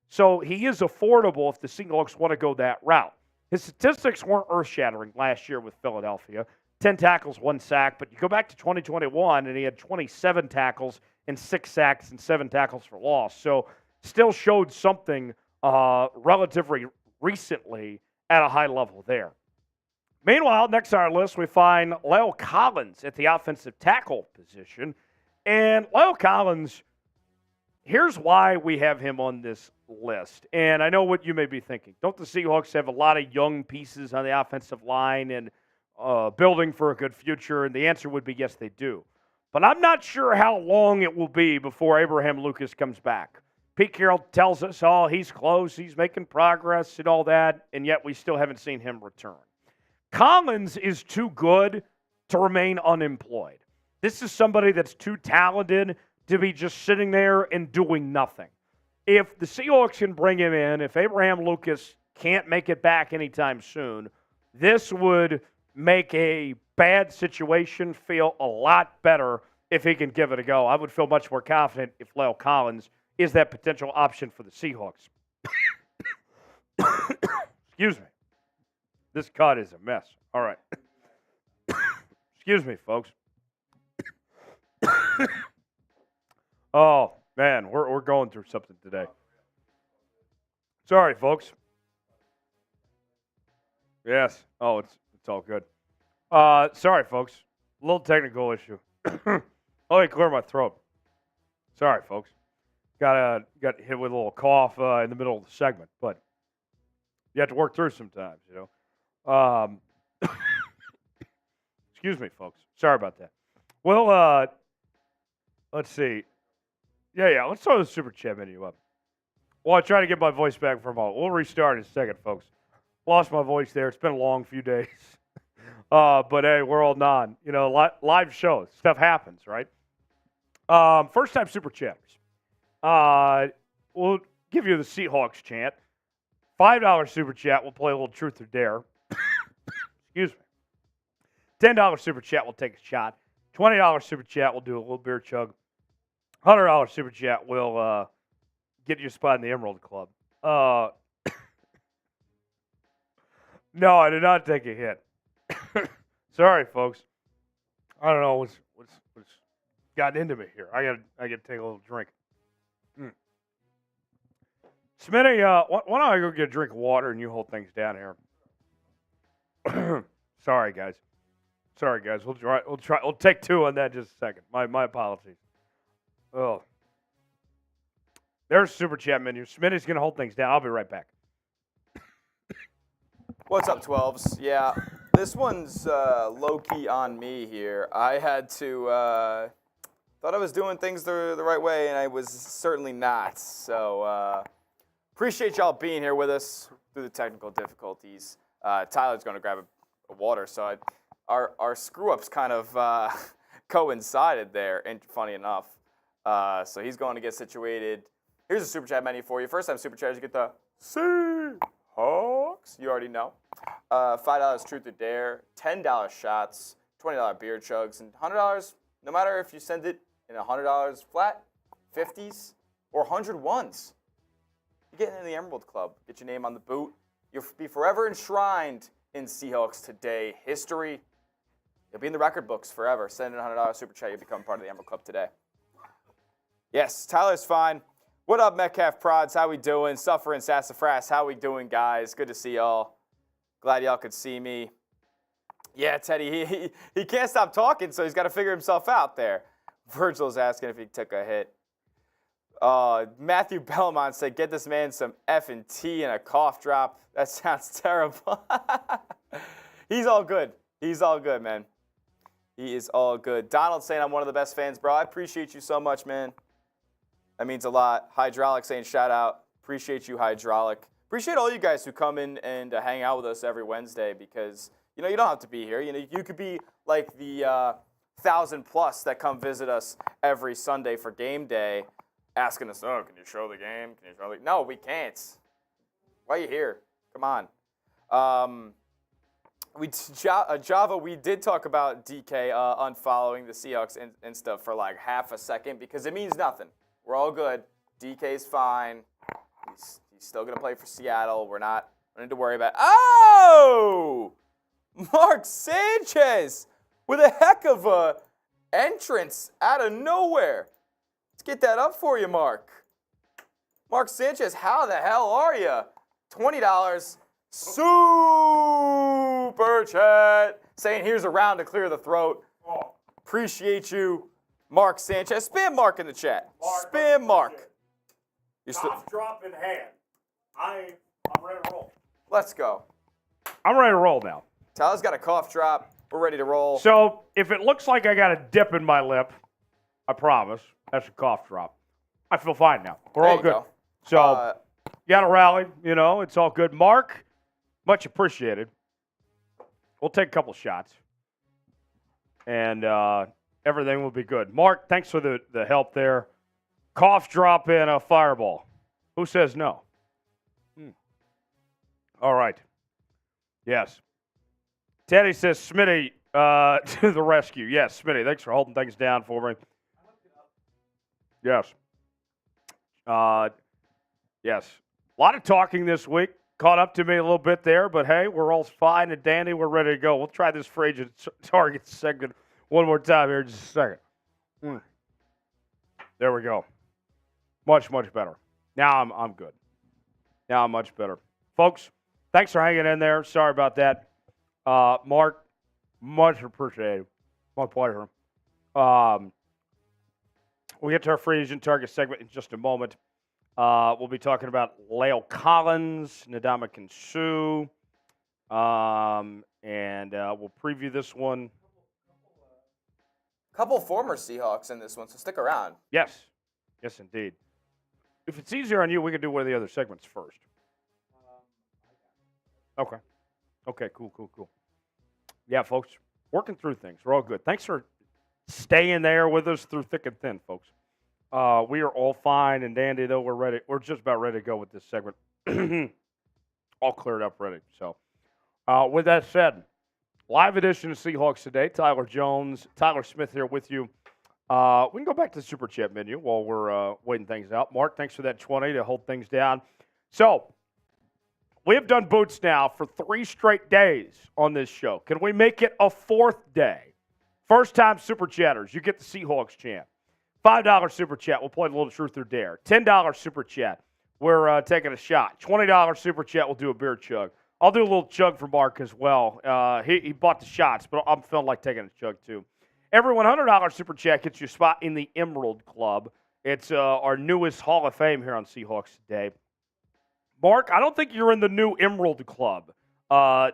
So he is affordable if the Seahawks want to go that route. His statistics weren't earth-shattering last year with Philadelphia. 10 tackles, 1 sack. But you go back to 2021, and he had 27 tackles and 6 sacks and 7 tackles for loss. So still showed something relatively recently at a high level there. Meanwhile, next on our list, we find La'el Collins at the offensive tackle position. And La'el Collins, here's why we have him on this list. And I know what you may be thinking. Don't the Seahawks have a lot of young pieces on the offensive line and building for a good future? And the answer would be yes, they do. But I'm not sure how long it will be before Abraham Lucas comes back. Pete Carroll tells us, oh, he's close, he's making progress and all that, and yet we still haven't seen him return. Collins is too good to remain unemployed. This is somebody that's too talented to be just sitting there and doing nothing. If the Seahawks can bring him in, if Abraham Lucas can't make it back anytime soon, this would make a bad situation feel a lot better if he can give it a go. I would feel much more confident if La'el Collins is that potential option for the Seahawks. Excuse me. This cut is a mess. All right. Excuse me, folks. Oh, man, we're going through something today. Sorry, folks. Yes. Oh, it's all good. Sorry, folks. A little technical issue. Let me clear my throat. Sorry, folks. Got hit with a little cough in the middle of the segment, but you have to work through sometimes, you know. Excuse me, folks. Sorry about that. Well, let's see. Yeah, let's throw the Super Chat menu up. Well, I try to get my voice back for a moment. We'll restart in a second, folks. Lost my voice there. It's been a long few days. But, hey, we're all non. You know, live shows. Stuff happens, right? First-time Super Chatters. We'll give you the Seahawks chant. $5 Super Chat, we'll play a little Truth or Dare. Excuse me. $10 Super Chat, we'll take a shot. $20 Super Chat, we'll do a little beer chug. $100 Super Chat, we'll get you a spot in the Emerald Club. No, I did not take a hit. Sorry, folks. I don't know what's gotten into me here. I gotta take a little drink. Smitty, why don't I go get a drink of water and you hold things down here? Sorry, guys. We'll take 2 on that in just a second. My apologies. Oh. There's Super Chat menu. Smitty's gonna hold things down. I'll be right back. What's up, 12s? Yeah, this one's low-key on me here. I had to, thought I was doing things the right way, and I was certainly not. So, appreciate y'all being here with us through the technical difficulties. Tyler's going to grab a water, so our screw-ups kind of coincided there, and funny enough. So he's going to get situated. Here's a Super Chat menu for you. First time Super Chat, you get the Seahawks. You already know. $5 Truth or Dare, $10 shots, $20 beer chugs, and $100, no matter if you send it in $100 flat, 50s, or 101s. You get into the Emerald Club. Get your name on the boot. You'll be forever enshrined in Seahawks Today history. You'll be in the record books forever. Send in a $100 Super Chat. You'll become part of the Emerald Club today. Yes, Tyler's fine. What up, Metcalf Prods? How we doing? Suffering Sassafras, how we doing, guys? Good to see y'all. Glad y'all could see me. Yeah, Teddy, he can't stop talking, so he's got to figure himself out there. Virgil's asking if he took a hit. Matthew Belmont said, get this man some F&T and a cough drop. That sounds terrible. He's all good. He's all good, man. He is all good. Donald saying I'm one of the best fans, bro. I appreciate you so much, man. That means a lot. Hydraulic saying shout out. Appreciate you, Hydraulic. Appreciate all you guys who come in and hang out with us every Wednesday because, you know, you don't have to be here. You know, you could be like the 1,000+ that come visit us every Sunday for game day asking us, oh, can you show the game? Can you show the... No, we can't. Why are you here? Come on. Java, we did talk about DK unfollowing the Seahawks and stuff for like half a second because it means nothing. We're all good. DK's fine. He's still going to play for Seattle. We're not need to worry about. Oh! Mark Sanchez with a heck of a entrance out of nowhere. Let's get that up for you, Mark. Mark Sanchez, how the hell are you? $20. Super chat. Saying here's a round to clear the throat. Appreciate you, Mark Sanchez. Spam Mark in the chat. Spam Mark. Cough drop in hand. I'm ready to roll. Let's go. I'm ready to roll now. Tyler's got a cough drop. We're ready to roll. So if it looks like I got a dip in my lip, I promise that's a cough drop. I feel fine now. We're all good. Go. So you got to rally. You know, it's all good. Mark, much appreciated. We'll take a couple shots, and everything will be good. Mark, thanks for the help there. Cough drop and a fireball. Who says no? All right. Yes. Teddy says, Smitty to the rescue. Yes, Smitty, thanks for holding things down for me. Yes. Yes. A lot of talking this week. Caught up to me a little bit there, but hey, we're all fine and dandy. We're ready to go. We'll try this free agent target segment one more time here in just a second. There we go. Much, much better. Now I'm good. Now I'm much better. Folks, thanks for hanging in there. Sorry about that. Mark, much appreciated. My pleasure. We'll get to our free agent target segment in just a moment. We'll be talking about Leo Collins, Ndamukong Suh, and we'll preview this one. Couple former Seahawks in this one, so stick around. Yes. Yes, indeed. If it's easier on you, we can do one of the other segments first. Okay. Okay, cool. Yeah, folks, working through things. We're all good. Thanks for staying there with us through thick and thin, folks. We are all fine and dandy, though. We're ready. We're just about ready to go with this segment. All cleared up, ready. So, with that said, live edition of Seahawks Today. Tyler Smith here with you. We can go back to the Super Chat menu while we're waiting things out. Mark, thanks for that 20 to hold things down. So, we have done boots now for 3 straight days on this show. Can we make it a 4th day? First time Super Chatters, you get the Seahawks chant. $5 Super Chat, we'll play a little Truth or Dare. $10 Super Chat, we're taking a shot. $20 Super Chat, we'll do a beer chug. I'll do a little chug for Mark as well. He bought the shots, but I'm feeling like taking a chug too. Every $100 Super Chat gets you a spot in the Emerald Club. It's our newest Hall of Fame here on Seahawks Today. Mark, I don't think you're in the new Emerald Club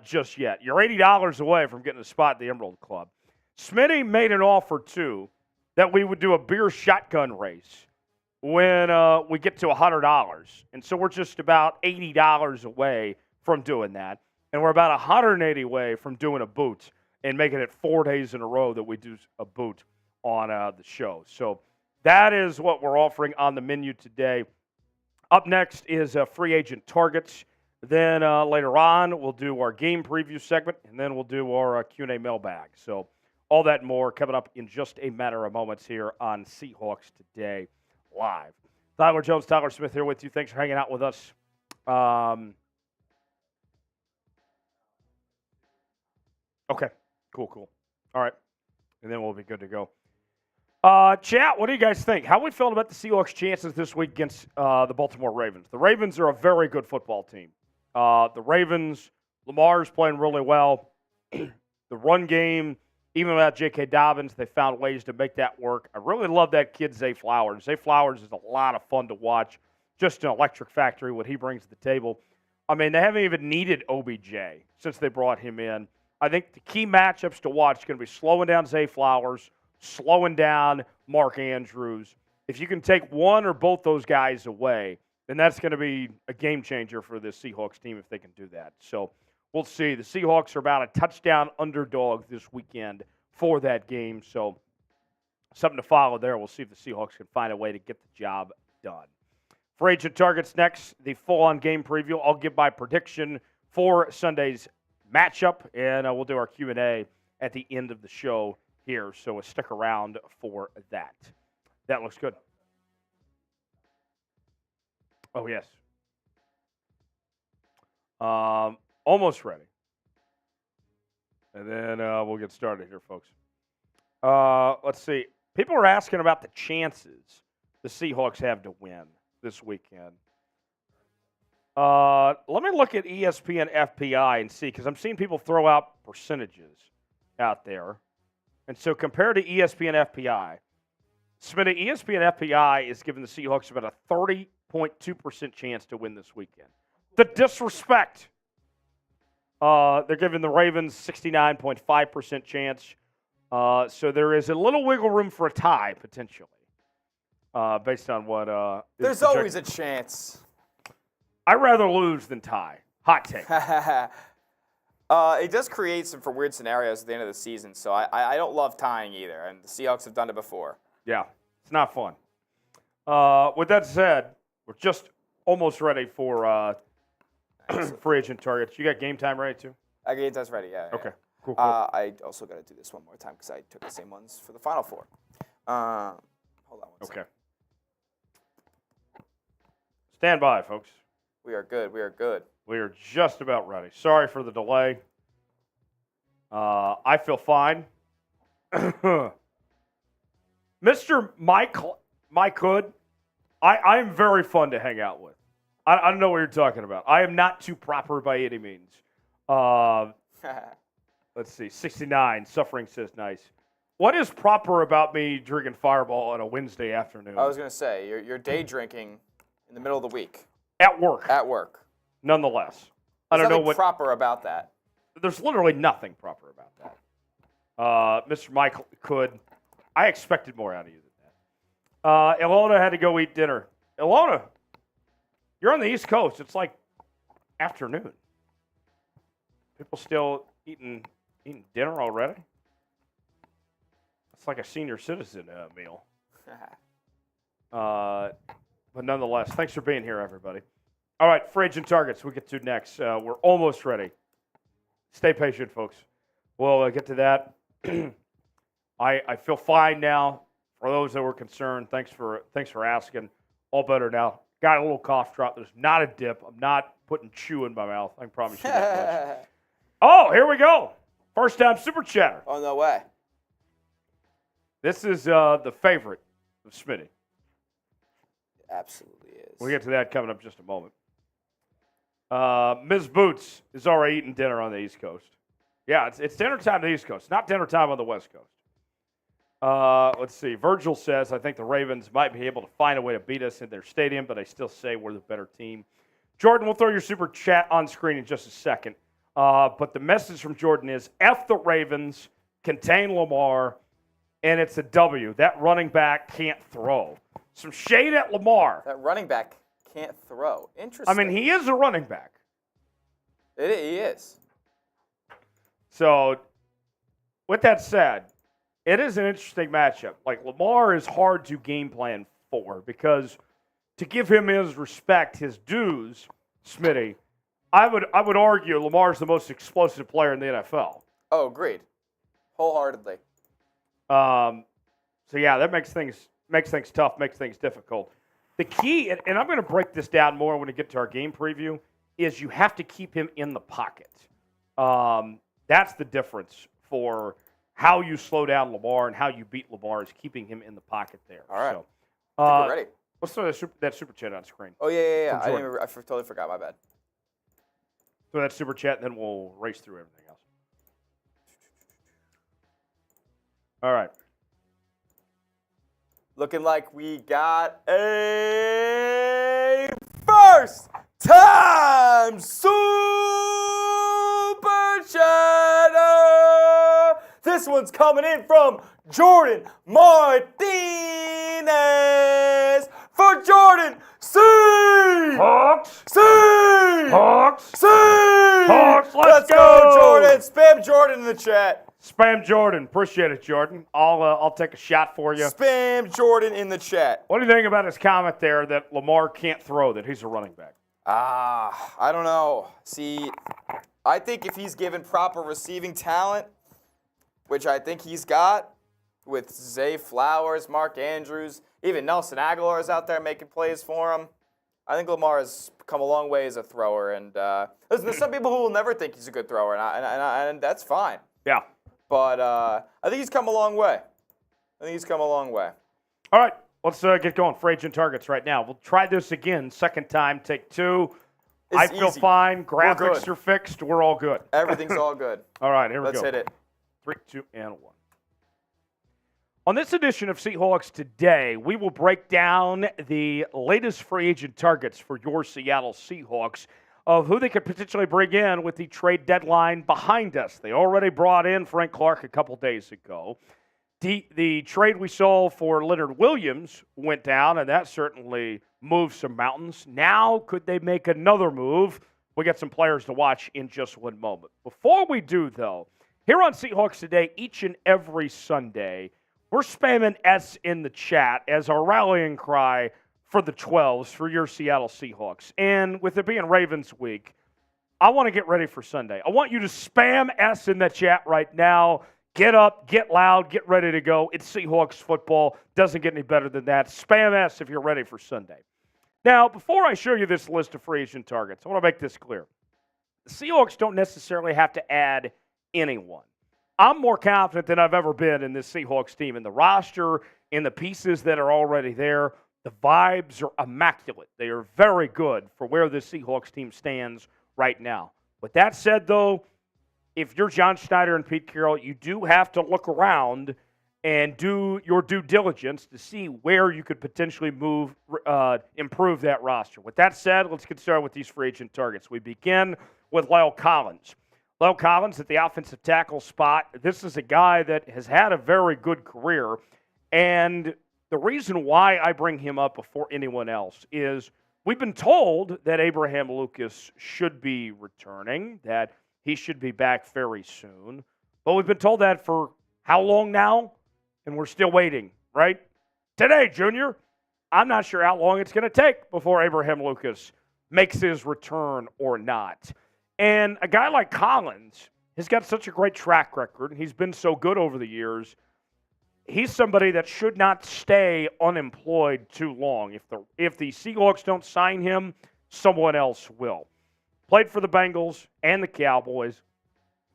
just yet. You're $80 away from getting a spot in the Emerald Club. Smitty made an offer, too, that we would do a beer shotgun race when we get to $100. And so we're just about $80 away from doing that. And we're about $180 away from doing a boot and making it 4 days in a row that we do a boot on the show. So that is what we're offering on the menu today. Up next is free agent targets. Then later on, we'll do our game preview segment, and then we'll do our Q&A mailbag. So all that and more coming up in just a matter of moments here on Seahawks Today Live. Tyler Jones, Tyler Smith here with you. Thanks for hanging out with us. Okay, cool. All right, and then we'll be good to go. Chat, what do you guys think? How are we feeling about the Seahawks' chances this week against the Baltimore Ravens? The Ravens are a very good football team. The Ravens, Lamar's playing really well. The run game, even without J.K. Dobbins, they found ways to make that work. I really love that kid, Zay Flowers. Zay Flowers is a lot of fun to watch. Just an electric factory, what he brings to the table. I mean, they haven't even needed OBJ since they brought him in. I think the key matchups to watch are going to be slowing down Zay Flowers, slowing down Mark Andrews, If you can take one or both those guys away, then that's going to be a game changer for this Seahawks team if they can do that. So we'll see. The Seahawks are about a touchdown underdog this weekend for that game. So something to follow there. We'll see if the Seahawks can find a way to get the job done. For agent targets next, the full-on game preview. I'll give my prediction for Sunday's matchup, and we'll do our Q&A at the end of the show here. So stick around for that. That looks good. Oh, yes. Almost ready. And then we'll get started here, folks. Let's see. People are asking about the chances the Seahawks have to win this weekend. Let me look at ESPN FPI and see, because I'm seeing people throw out percentages out there. And so compared to ESPN FPI, Smitty, ESPN FPI is giving the Seahawks about a 30.2% chance to win this weekend. The disrespect. They're giving the Ravens 69.5% chance. So there is a little wiggle room for a tie, potentially, based on what There's always a chance. I'd rather lose than tie. Hot take. It does create some for weird scenarios at the end of the season, so I don't love tying either, and the Seahawks have done it before. Yeah, it's not fun. With that said, we're just almost ready for free agent targets. You got game time ready, too? Game time's ready, yeah. Okay, cool. I also got to do this one more time because I took the same ones for the Final Four. Hold on one second. Okay. Stand by, folks. We are good. We are good. We are just about ready. Sorry for the delay. I feel fine. Mr. Mike Hood, I am very fun to hang out with. I don't know what you're talking about. I am not too proper by any means. Let's see. 69. Suffering says nice. What is proper about me drinking Fireball on a Wednesday afternoon? I was going to say, you're day drinking in the middle of the week. At work. At work. Nonetheless. I don't know what proper about that. There's literally nothing proper about that. Mr. Mike could. I expected more out of you than that. Ilona had to go eat dinner. Ilona, you're on the East Coast. It's like afternoon. People still eating dinner already? It's like a senior citizen meal. But nonetheless, thanks for being here, everybody. All right, free agent targets we'll get to next. We're almost ready. Stay patient, folks. We'll get to that. I feel fine now. For those that were concerned, thanks for asking. All better now. Got a little cough drop. There's not a dip. I'm not putting chew in my mouth. I can promise you that much. Oh, here we go. First time super chatter. Oh, no way. This is the favorite of Smitty. Absolutely is. We'll get to that coming up in just a moment. Ms. Boots is already eating dinner on the East Coast. Yeah, it's dinner time on the East Coast, not dinner time on the West Coast. Let's see. Virgil says, I think the Ravens might be able to find a way to beat us in their stadium, but I still say we're the better team. Jordan, we'll throw your super chat on screen in just a second. But the message from Jordan is, F the Ravens, contain Lamar, and it's a W. That running back can't throw. Some shade at Lamar. That running back can't throw. Interesting. I mean, he is a running back. He is. So, with that said, it is an interesting matchup. Like, Lamar is hard to game plan for because to give him his respect, his dues, Smitty, I would argue Lamar's the most explosive player in the NFL. Oh, agreed. Wholeheartedly. So, yeah, that makes things tough, makes things difficult. The key, and I'm going to break this down more when we get to our game preview, is you have to keep him in the pocket. That's the difference for how you slow down Lamar and how you beat Lamar is keeping him in the pocket there. All right. So, we're ready. Let's throw that super chat on screen. Oh, yeah. I totally forgot. My bad. Throw that super chat, and then we'll race through everything else. All right. Looking like we got a first-time Super Chatter. This one's coming in from Jordan Martinez. Martinez for Jordan. C. Hawks. C. Hawks. C. Hawks, Let's go, Jordan. Spam Jordan in the chat. Spam Jordan. Appreciate it, Jordan. I'll take a shot for you. Spam Jordan in the chat. What do you think about his comment there that Lamar can't throw, that he's a running back? I don't know. See, I think if he's given proper receiving talent, which I think he's got, with Zay Flowers, Mark Andrews, even Nelson Aguilar is out there making plays for him. I think Lamar has come a long way as a thrower. And listen, there's some people who will never think he's a good thrower, and that's fine. Yeah. But I think he's come a long way. All right, let's get going. Free agent targets right now. We'll try this again. Second time, take two. I feel easy. fine. Graphics good. are fixed. We're all good. Everything's all good. All right, here we go. Let's hit it. 3, 2, and 1. On this edition of Seahawks Today, we will break down the latest free agent targets for your Seattle Seahawks of who they could potentially bring in with the trade deadline behind us. They already brought in Frank Clark a couple days ago. The trade we saw for Leonard Williams went down, and that certainly moved some mountains. Now, could they make another move? We got some players to watch in just one moment. Before we do, though, here on Seahawks Today, each and every Sunday, we're spamming S in the chat as our rallying cry for the 12s for your Seattle Seahawks. And with it being Ravens week, I want to get ready for Sunday. I want you to spam S in the chat right now. Get up, get loud, get ready to go. It's Seahawks football. Doesn't get any better than that. Spam S if you're ready for Sunday. Now, before I show you this list of free agent targets, I want to make this clear. The Seahawks don't necessarily have to add anyone. I'm more confident than I've ever been in this Seahawks team, in the roster, in the pieces that are already there. The vibes are immaculate. They are very good for where this Seahawks team stands right now. With that said, though, if you're John Schneider and Pete Carroll, you do have to look around and do your due diligence to see where you could potentially improve that roster. With that said, let's get started with these free agent targets. We begin with Lyle Collins. Lyle Collins at the offensive tackle spot. This is a guy that has had a very good career, and the reason why I bring him up before anyone else is we've been told that Abraham Lucas should be returning, that he should be back very soon. But we've been told that for how long now? And we're still waiting, right? Today, Junior, I'm not sure how long it's going to take before Abraham Lucas makes his return or not. And a guy like Collins has got such a great track record, and he's been so good over the years. He's somebody that should not stay unemployed too long. If the Seahawks don't sign him, someone else will. Played for the Bengals and the Cowboys.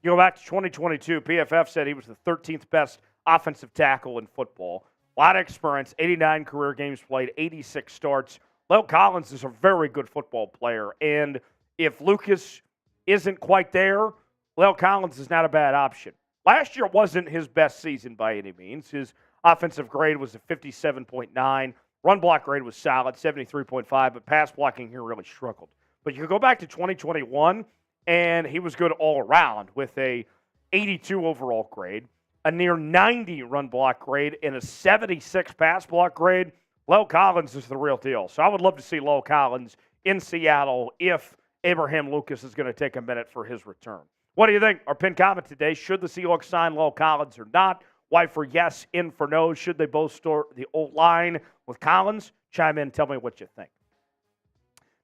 You go back to 2022, PFF said he was the 13th best offensive tackle in football. A lot of experience, 89 career games played, 86 starts. Lyle Collins is a very good football player, and if Lucas isn't quite there, Lyle Collins is not a bad option. Last year wasn't his best season by any means. His offensive grade was a 57.9. Run block grade was solid, 73.5, but pass blocking here really struggled. But you go back to 2021, and he was good all around with a 82 overall grade, a near 90 run block grade, and a 76 pass block grade. Lyle Collins is the real deal. So I would love to see Lyle Collins in Seattle if Abraham Lucas is going to take a minute for his return. What do you think? Our pinned comment today, should the Seahawks sign Lyle Collins or not? Y for yes, in for no. Should they both start the old line with Collins? Chime in, tell me what you think.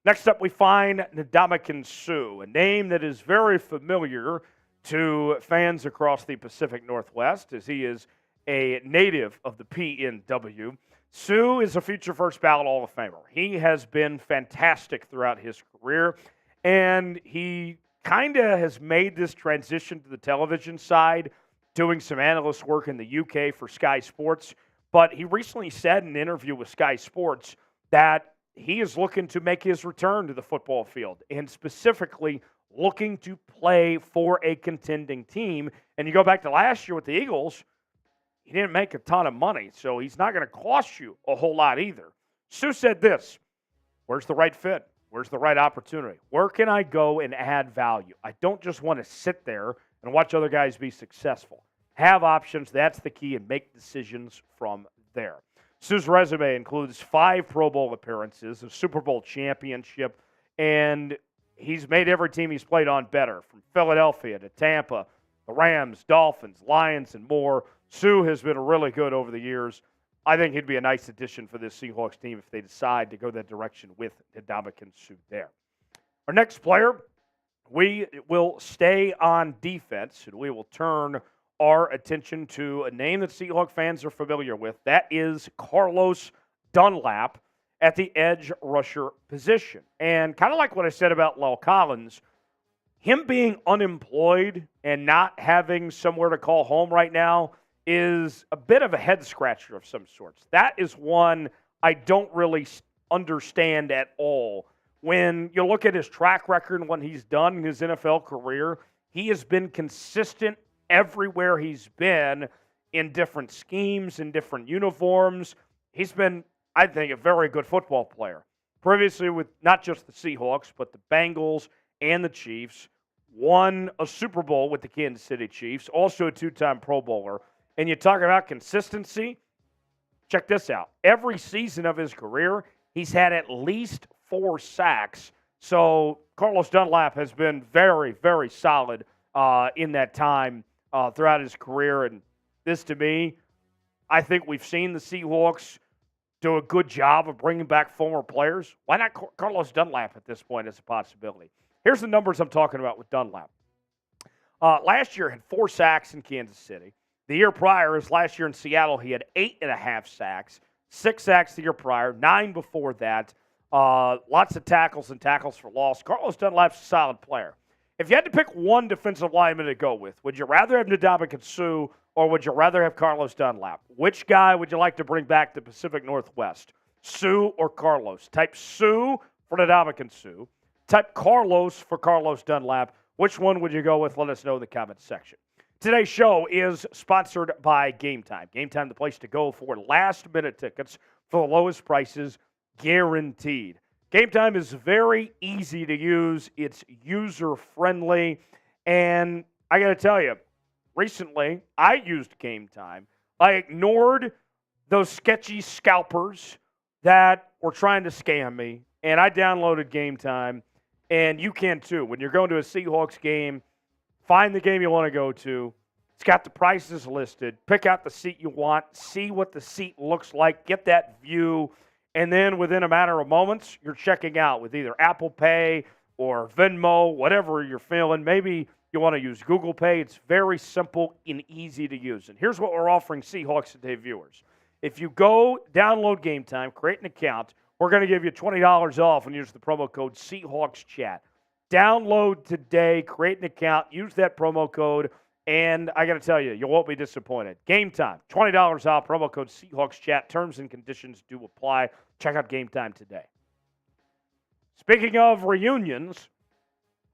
Next up, we find Ndamukong Suh, a name that is very familiar to fans across the Pacific Northwest, as he is a native of the PNW. Suh is a future first ballot Hall of Famer. He has been fantastic throughout his career, and he kind of has made this transition to the television side, doing some analyst work in the UK for Sky Sports. But he recently said in an interview with Sky Sports that he is looking to make his return to the football field, and specifically looking to play for a contending team. And you go back to last year with the Eagles, he didn't make a ton of money, so he's not going to cost you a whole lot either. Suh said this: where's the right fit? Where's the right opportunity? Where can I go and add value? I don't just want to sit there and watch other guys be successful. Have options, that's the key, and make decisions from there. Sue's resume includes 5 Pro Bowl appearances, a Super Bowl championship, and he's made every team he's played on better, from Philadelphia to Tampa, the Rams, Dolphins, Lions, and more. Sue has been really good over the years. I think he'd be a nice addition for this Seahawks team if they decide to go that direction with Ndamukong Suh there. Our next player, we will stay on defense, and we will turn our attention to a name that Seahawks fans are familiar with. That is Carlos Dunlap at the edge rusher position. And kind of like what I said about La'el Collins, him being unemployed and not having somewhere to call home right now is a bit of a head scratcher of some sorts. That is one I don't really understand at all. When you look at his track record and what he's done in his NFL career, he has been consistent everywhere he's been in different schemes, in different uniforms. He's been, I think, a very good football player. Previously with not just the Seahawks, but the Bengals and the Chiefs. Won a Super Bowl with the Kansas City Chiefs, also a 2-time Pro Bowler. And you talk about consistency, check this out. Every season of his career, he's had at least 4 sacks. So Carlos Dunlap has been very, very solid in that time throughout his career. And this, to me, I think we've seen the Seahawks do a good job of bringing back former players. Why not Carlos Dunlap at this point as a possibility? Here's the numbers I'm talking about with Dunlap. Last year, he had 4 sacks in Kansas City. The year prior, last year in Seattle, he had 8.5 sacks, 6 sacks the year prior, 9 before that. Lots of tackles and tackles for loss. Carlos Dunlap's a solid player. If you had to pick one defensive lineman to go with, would you rather have Ndamukong Suh or would you rather have Carlos Dunlap? Which guy would you like to bring back to Pacific Northwest? Suh or Carlos? Type Suh for Ndamukong Suh. Type Carlos for Carlos Dunlap. Which one would you go with? Let us know in the comments section. Today's show is sponsored by Game Time. Game Time, the place to go for last-minute tickets for the lowest prices, guaranteed. Game Time is very easy to use. It's user-friendly. And I got to tell you, recently I used Game Time. I ignored those sketchy scalpers that were trying to scam me, and I downloaded Game Time. And you can too. When you're going to a Seahawks game, find the game you want to go to. It's got the prices listed. Pick out the seat you want. See what the seat looks like. Get that view. And then within a matter of moments, you're checking out with either Apple Pay or Venmo, whatever you're feeling. Maybe you want to use Google Pay. It's very simple and easy to use. And here's what we're offering Seahawks Today viewers. If you go download Game Time, create an account, we're going to give you $20 off and use the promo code SeahawksChat. Download today, create an account, use that promo code, and I got to tell you, you won't be disappointed. Game Time, $20 off, promo code SeahawksChat. Terms and conditions do apply. Check out Game Time today. Speaking of reunions,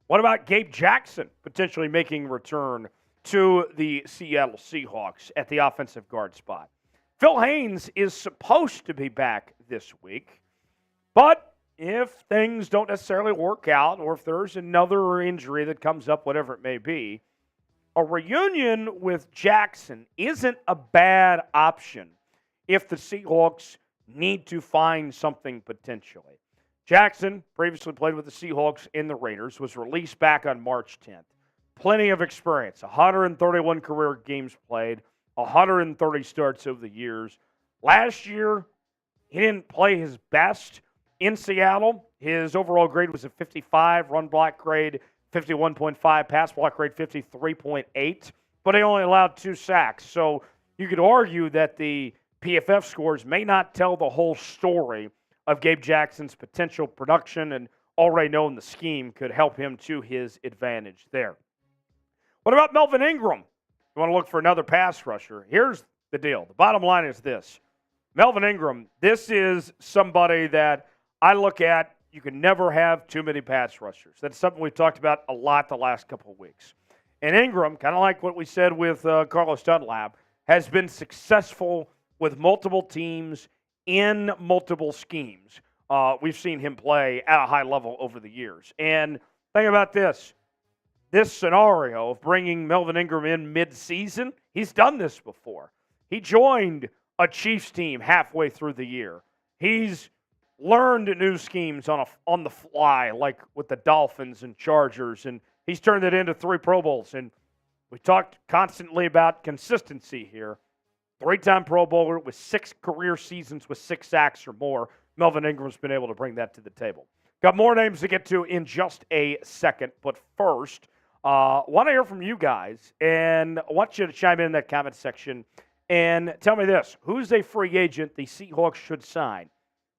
what about Gabe Jackson potentially making a return to the Seattle Seahawks at the offensive guard spot? Phil Haynes is supposed to be back this week. But if things don't necessarily work out, or if there's another injury that comes up, whatever it may be, a reunion with Jackson isn't a bad option if the Seahawks need to find something potentially. Jackson previously played with the Seahawks and the Raiders, was released back on March 10th. Plenty of experience, 131 career games played, 130 starts over the years. Last year, he didn't play his best in Seattle. His overall grade was a 55, run block grade 51.5, pass block grade 53.8, but he only allowed 2 sacks. So you could argue that the PFF scores may not tell the whole story of Gabe Jackson's potential production, and already knowing the scheme could help him to his advantage there. What about Melvin Ingram? You want to look for another pass rusher? Here's the deal. The bottom line is this. Melvin Ingram, this is somebody that I look at, you can never have too many pass rushers. That's something we've talked about a lot the last couple of weeks. And Ingram, kind of like what we said with Carlos Dunlap, has been successful with multiple teams in multiple schemes. We've seen him play at a high level over the years. And think about this. This scenario of bringing Melvin Ingram in mid-season, he's done this before. He joined a Chiefs team halfway through the year. He's learned new schemes on the fly, like with the Dolphins and Chargers, and he's turned it into 3 Pro Bowls. And we talked constantly about consistency here. 3-time Pro Bowler with 6 career seasons with 6 sacks or more. Melvin Ingram's been able to bring that to the table. Got more names to get to in just a second, but first, want to hear from you guys, and I want you to chime in that comment section and tell me this. Who's a free agent the Seahawks should sign?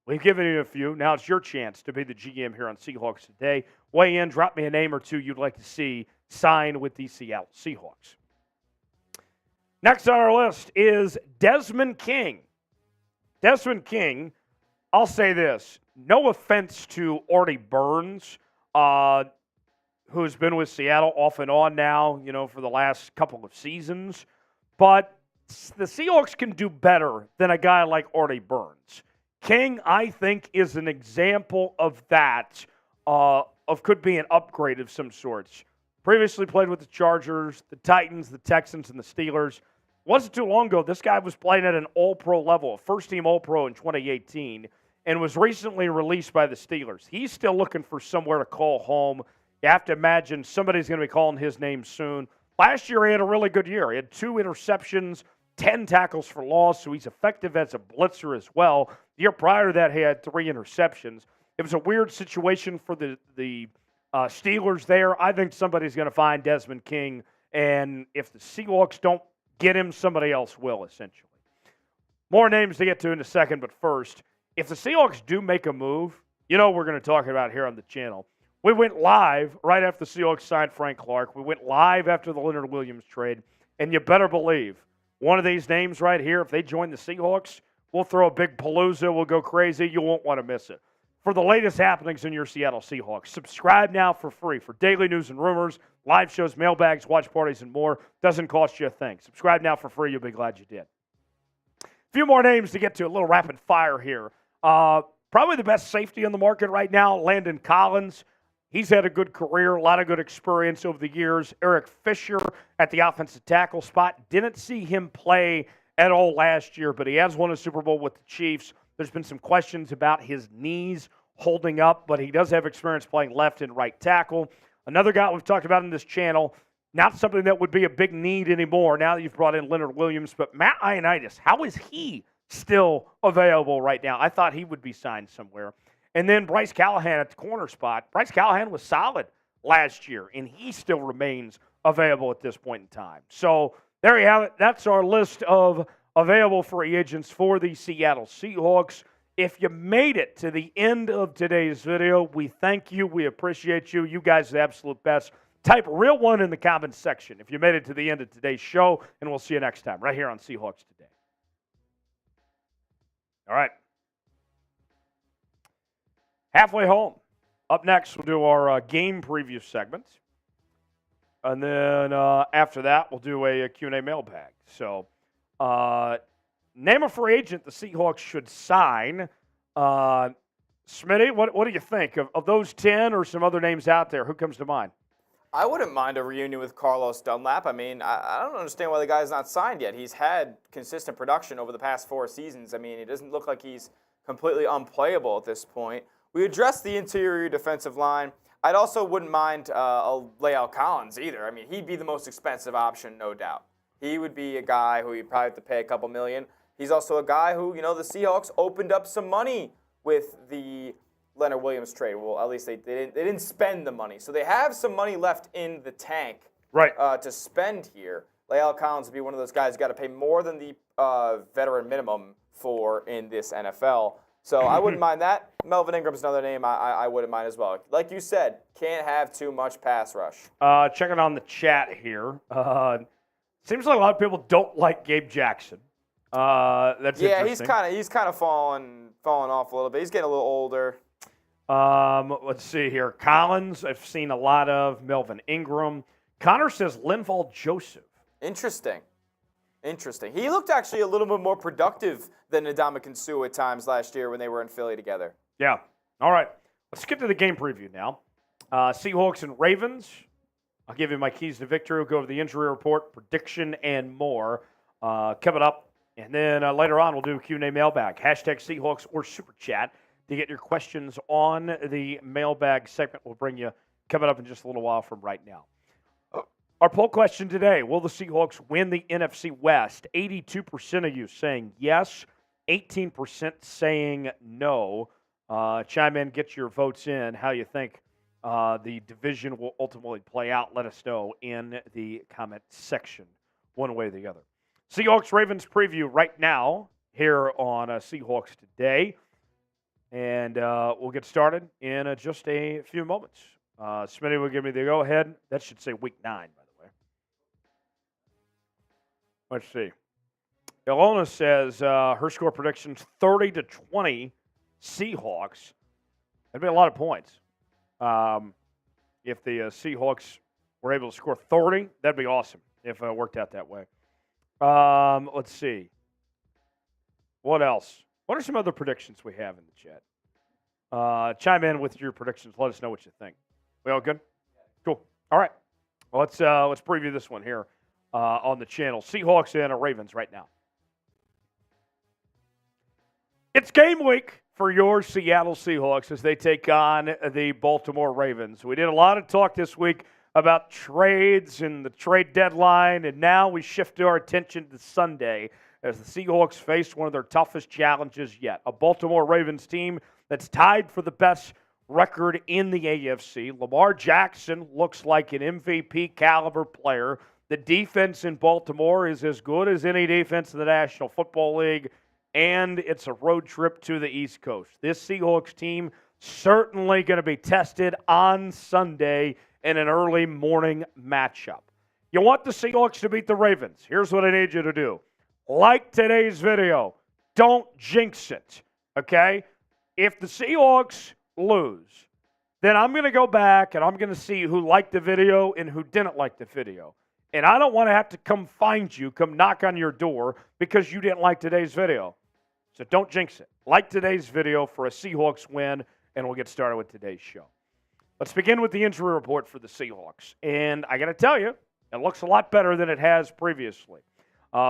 We've given you a few. Now it's your chance to be the GM here on Seahawks Today. Weigh in, drop me a name or two you'd like to see sign with the Seattle Seahawks. Next on our list is Desmond King. Desmond King, I'll say this. No offense to Artie Burns, who's been with Seattle off and on now, for the last couple of seasons. But the Seahawks can do better than a guy like Artie Burns. King, I think, is an example of that, could be an upgrade of some sorts. Previously played with the Chargers, the Titans, the Texans, and the Steelers. Wasn't too long ago, this guy was playing at an all-pro level, a first-team all-pro in 2018, and was recently released by the Steelers. He's still looking for somewhere to call home. You have to imagine somebody's going to be calling his name soon. Last year, he had a really good year. He had 2 interceptions, 10 tackles for loss, so he's effective as a blitzer as well. The year prior to that, he had 3 interceptions. It was a weird situation for the Steelers there. I think somebody's going to find Desmond King, and if the Seahawks don't get him, somebody else will, essentially. More names to get to in a second, but first, if the Seahawks do make a move, we're going to talk about here on the channel. We went live right after the Seahawks signed Frank Clark. We went live after the Leonard Williams trade, and you better believe one of these names right here, if they join the Seahawks, we'll throw a big palooza. We'll go crazy. You won't want to miss it. For the latest happenings in your Seattle Seahawks, subscribe now for free for daily news and rumors, live shows, mailbags, watch parties, and more. Doesn't cost you a thing. Subscribe now for free. You'll be glad you did. A few more names to get to, a little rapid fire here. Probably the best safety on the market right now, Landon Collins. He's had a good career, a lot of good experience over the years. Eric Fisher at the offensive tackle spot. Didn't see him play at all last year, but he has won a Super Bowl with the Chiefs. There's been some questions about his knees holding up, but he does have experience playing left and right tackle. Another guy we've talked about in this channel, not something that would be a big need anymore now that you've brought in Leonard Williams, but Matt Ioannidis, how is he still available right now? I thought he would be signed somewhere. And then Bryce Callahan at the corner spot. Bryce Callahan was solid last year, and he still remains available at this point in time. So there you have it. That's our list of available free agents for the Seattle Seahawks. If you made it to the end of today's video, we thank you. We appreciate you. You guys are the absolute best. Type real one in the comments section if you made it to the end of today's show, and we'll see you next time right here on Seahawks Today. All right. Halfway home. Up next, we'll do our game preview segment. And then after that, we'll do a Q&A mailbag. So, name a free agent the Seahawks should sign. Smitty, what do you think? Of those 10 or some other names out there, who comes to mind? I wouldn't mind a reunion with Carlos Dunlap. I mean, I don't understand why the guy's not signed yet. He's had consistent production over the past 4 seasons. I mean, it doesn't look like he's completely unplayable at this point. We addressed the interior defensive line. I also wouldn't mind Leal Collins either. I mean, he'd be the most expensive option, no doubt. He would be a guy who you'd probably have to pay a couple million. He's also a guy who, the Seahawks opened up some money with the Leonard Williams trade. Well, at least they didn't spend the money. So they have some money left in the tank to spend here. Leal Collins would be one of those guys you got to pay more than the veteran minimum for in this NFL. So I wouldn't mind that. Melvin Ingram's another name I wouldn't mind as well. Like you said, can't have too much pass rush. Checking on the chat here. Seems like a lot of people don't like Gabe Jackson. That's interesting. he's kind of falling off a little bit. He's getting a little older. Let's see here. Collins, I've seen a lot of. Melvin Ingram. Connor says Linval Joseph. Interesting. He looked actually a little bit more productive than Ndamukong Suh at times last year when they were in Philly together. Yeah. All right. Let's get to the game preview now. Seahawks and Ravens. I'll give you my keys to victory. We'll go over the injury report, prediction, and more. Coming up And then later on, we'll do Q&A mailbag. Hashtag Seahawks or Super Chat to get your questions on the mailbag segment. We'll bring you coming up in just a little while from right now. Our poll question today, will the Seahawks win the NFC West? 82% of you saying yes, 18% saying no. Chime in, get your votes in, how you think the division will ultimately play out. Let us know in the comment section, one way or the other. Seahawks-Ravens preview right now here on Seahawks Today. And we'll get started in just a few moments. Smitty will give me the go-ahead. That should say week 9, by the way. Let's see. Ilona says her score predictions 30-20 Seahawks. That'd be a lot of points. If the Seahawks were able to score 30, that'd be awesome if it worked out that way. Let's see. What else? What are some other predictions we have in the chat? Chime in with your predictions. Let us know what you think. We all good? Cool. All right. Well, let's preview this one here on the channel. Seahawks and Ravens right now. It's game week for your Seattle Seahawks as they take on the Baltimore Ravens. We did a lot of talk this week about trades and the trade deadline, and now we shift our attention to Sunday as the Seahawks face one of their toughest challenges yet, a Baltimore Ravens team that's tied for the best record in the AFC. Lamar Jackson looks like an MVP caliber player. The defense in Baltimore is as good as any defense in the National Football League, and it's a road trip to the East Coast. This Seahawks team certainly going to be tested on Sunday in an early morning matchup. You want the Seahawks to beat the Ravens. Here's what I need you to do. Like today's video. Don't jinx it, okay? If the Seahawks lose, then I'm going to go back and I'm going to see who liked the video and who didn't like the video. And I don't want to have to come find you, come knock on your door because you didn't like today's video. So don't jinx it. Like today's video for a Seahawks win, and we'll get started with today's show. Let's begin with the injury report for the Seahawks. And I got to tell you, it looks a lot better than it has previously.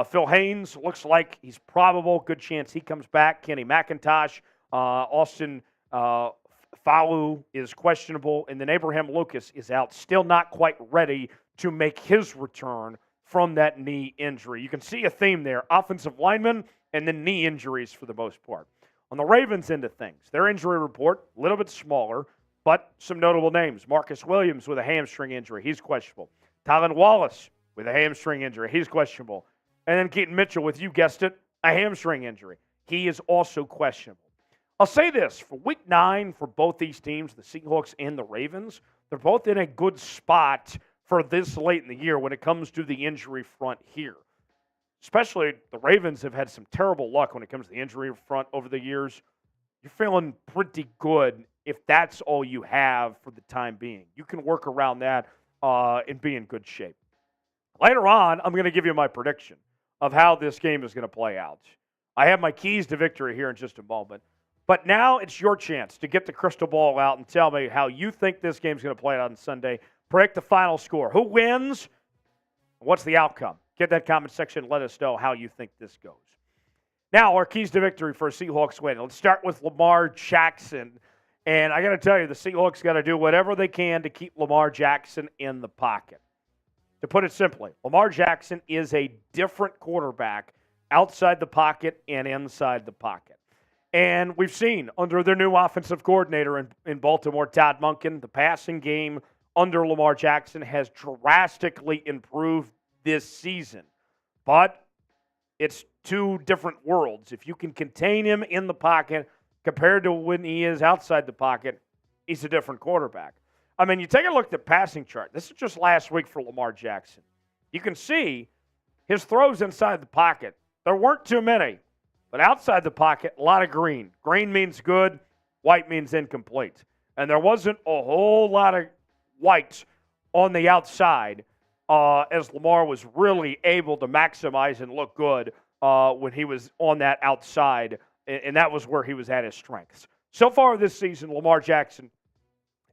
Phil Haynes looks like he's probable. Good chance he comes back. Kenny McIntosh, Austin Falu is questionable, and then Abraham Lucas is out, still not quite ready to make his return from that knee injury. You can see a theme there, offensive linemen and then knee injuries for the most part. On the Ravens end of things, their injury report, a little bit smaller, but some notable names. Marcus Williams with a hamstring injury, he's questionable. Tylan Wallace with a hamstring injury, he's questionable. And then Keaton Mitchell with, you guessed it, a hamstring injury. He is also questionable. I'll say this, for week 9 for both these teams, the Seahawks and the Ravens, they're both in a good spot for this late in the year when it comes to the injury front here. Especially the Ravens have had some terrible luck when it comes to the injury front over the years. You're feeling pretty good if that's all you have for the time being. You can work around that and be in good shape. Later on, I'm going to give you my prediction of how this game is going to play out. I have my keys to victory here in just a moment. But now it's your chance to get the crystal ball out and tell me how you think this game is going to play out on Sunday. Predict the final score. Who wins? What's the outcome? Get that comment section. Let us know how you think this goes. Now, our keys to victory for a Seahawks win. Let's start with Lamar Jackson. And I got to tell you, the Seahawks got to do whatever they can to keep Lamar Jackson in the pocket. To put it simply, Lamar Jackson is a different quarterback outside the pocket and inside the pocket. And we've seen under their new offensive coordinator in Baltimore, Todd Monken, the passing game under Lamar Jackson has drastically improved this season. But it's two different worlds. If you can contain him in the pocket compared to when he is outside the pocket, he's a different quarterback. I mean, you take a look at the passing chart. This is just last week for Lamar Jackson. You can see his throws inside the pocket. There weren't too many. But outside the pocket, a lot of green. Green means good. White means incomplete. And there wasn't a whole lot of white on the outside as Lamar was really able to maximize and look good when he was on that outside. And that was where he was at his strengths. So far this season, Lamar Jackson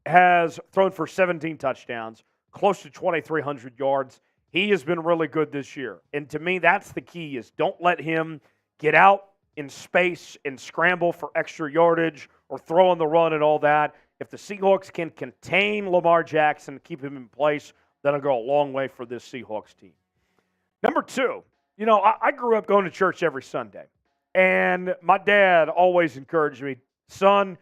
has thrown for 17 touchdowns, close to 2,300 yards. He has been really good this year. And to me, that's the key is don't let him get out in space and scramble for extra yardage or throw on the run and all that. If the Seahawks can contain Lamar Jackson and keep him in place, that'll go a long way for this Seahawks team. Number two, I grew up going to church every Sunday. And my dad always encouraged me, son,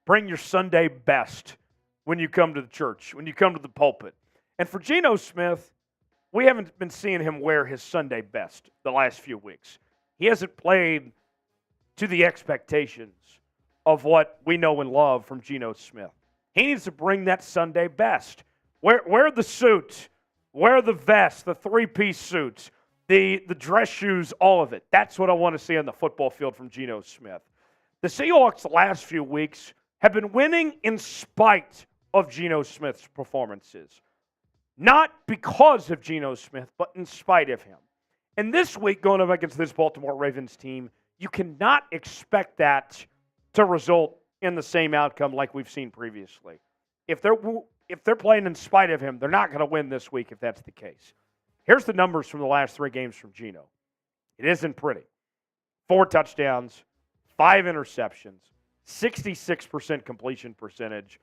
bring your Sunday best when you come to the church, when you come to the pulpit. And for Geno Smith, we haven't been seeing him wear his Sunday best the last few weeks. He hasn't played to the expectations of what we know and love from Geno Smith. He needs to bring that Sunday best. Wear the suit, wear the vest, the three-piece suits, the dress shoes, all of it. That's what I want to see on the football field from Geno Smith. The Seahawks the last few weeks have been winning in spite of Geno Smith's performances. Not because of Geno Smith, but in spite of him. And this week, going up against this Baltimore Ravens team, you cannot expect that to result in the same outcome like we've seen previously. If they're playing in spite of him, they're not going to win this week if that's the case. Here's the numbers from the last 3 games from Geno. It isn't pretty. 4 touchdowns, 5 interceptions, 66% completion percentage.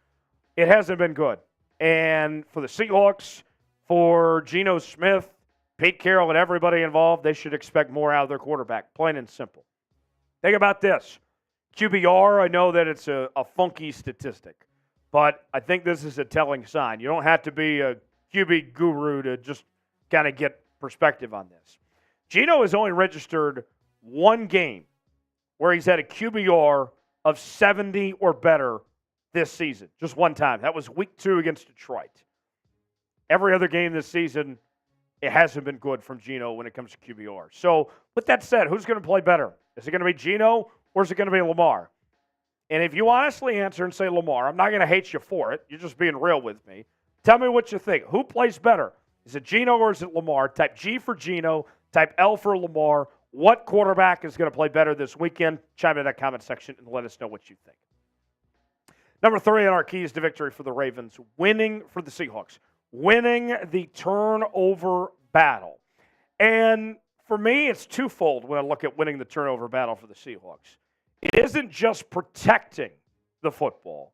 It hasn't been good. And for the Seahawks, for Geno Smith, Pete Carroll, and everybody involved, they should expect more out of their quarterback, plain and simple. Think about this. QBR, I know that it's a funky statistic, but I think this is a telling sign. You don't have to be a QB guru to just kind of get perspective on this. Geno has only registered 1 game where he's had a QBR of 70 or better this season. Just 1 time. That was week 2 against Detroit. Every other game this season, it hasn't been good from Geno when it comes to QBR. So, with that said, who's going to play better? Is it going to be Geno or is it going to be Lamar? And if you honestly answer and say Lamar, I'm not going to hate you for it. You're just being real with me. Tell me what you think. Who plays better? Is it Geno or is it Lamar? Type G for Geno. Type L for Lamar. What quarterback is going to play better this weekend? Chime in that comment section and let us know what you think. Number 3 on our keys to victory for the Ravens, winning for the Seahawks, winning the turnover battle. And for me, it's twofold when I look at winning the turnover battle for the Seahawks. It isn't just protecting the football.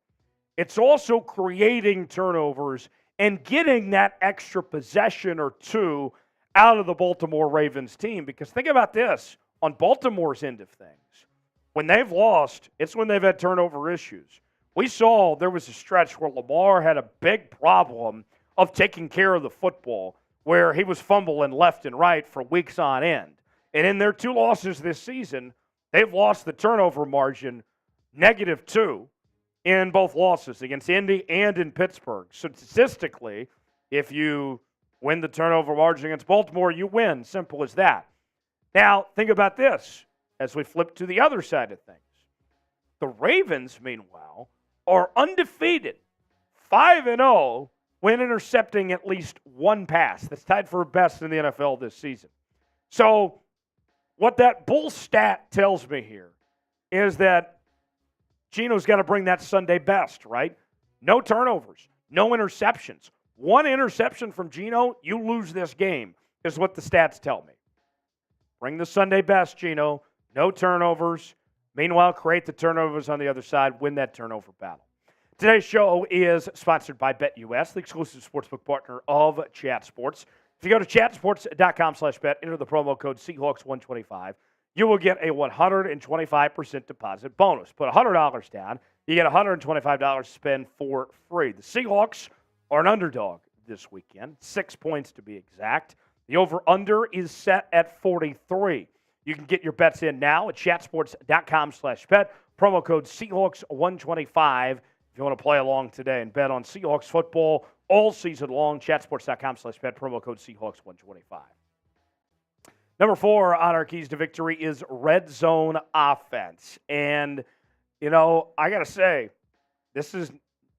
It's also creating turnovers and getting that extra possession or 2 out of the Baltimore Ravens team. Because think about this, on Baltimore's end of things, when they've lost, it's when they've had turnover issues. We saw there was a stretch where Lamar had a big problem of taking care of the football, where he was fumbling left and right for weeks on end. And in their 2 losses this season, they've lost the turnover margin -2 in both losses against Indy and in Pittsburgh. So statistically, if you win the turnover margin against Baltimore, you win. Simple as that. Now, think about this as we flip to the other side of things. The Ravens, meanwhile, are undefeated, 5-0, when intercepting at least 1 pass. That's tied for best in the NFL this season. So what that bull stat tells me here is that Geno's got to bring that Sunday best, right? No turnovers, no interceptions. 1 interception from Geno, you lose this game, is what the stats tell me. Bring the Sunday best, Geno. No turnovers. Meanwhile, create the turnovers on the other side. Win that turnover battle. Today's show is sponsored by BetUS, the exclusive sportsbook partner of Chat Sports. If you go to chatsports.com/bet, enter the promo code Seahawks125, you will get a 125% deposit bonus. Put $100 down, you get $125 to spend for free. The Seahawks are an underdog this weekend, 6 points to be exact. The over-under is set at 43. You can get your bets in now at chatsports.com/bet. Promo code Seahawks125 if you want to play along today and bet on Seahawks football all season long. Chatsports.com/bet. Promo code Seahawks125. Number 4 on our keys to victory is red zone offense. And, I got to say, this has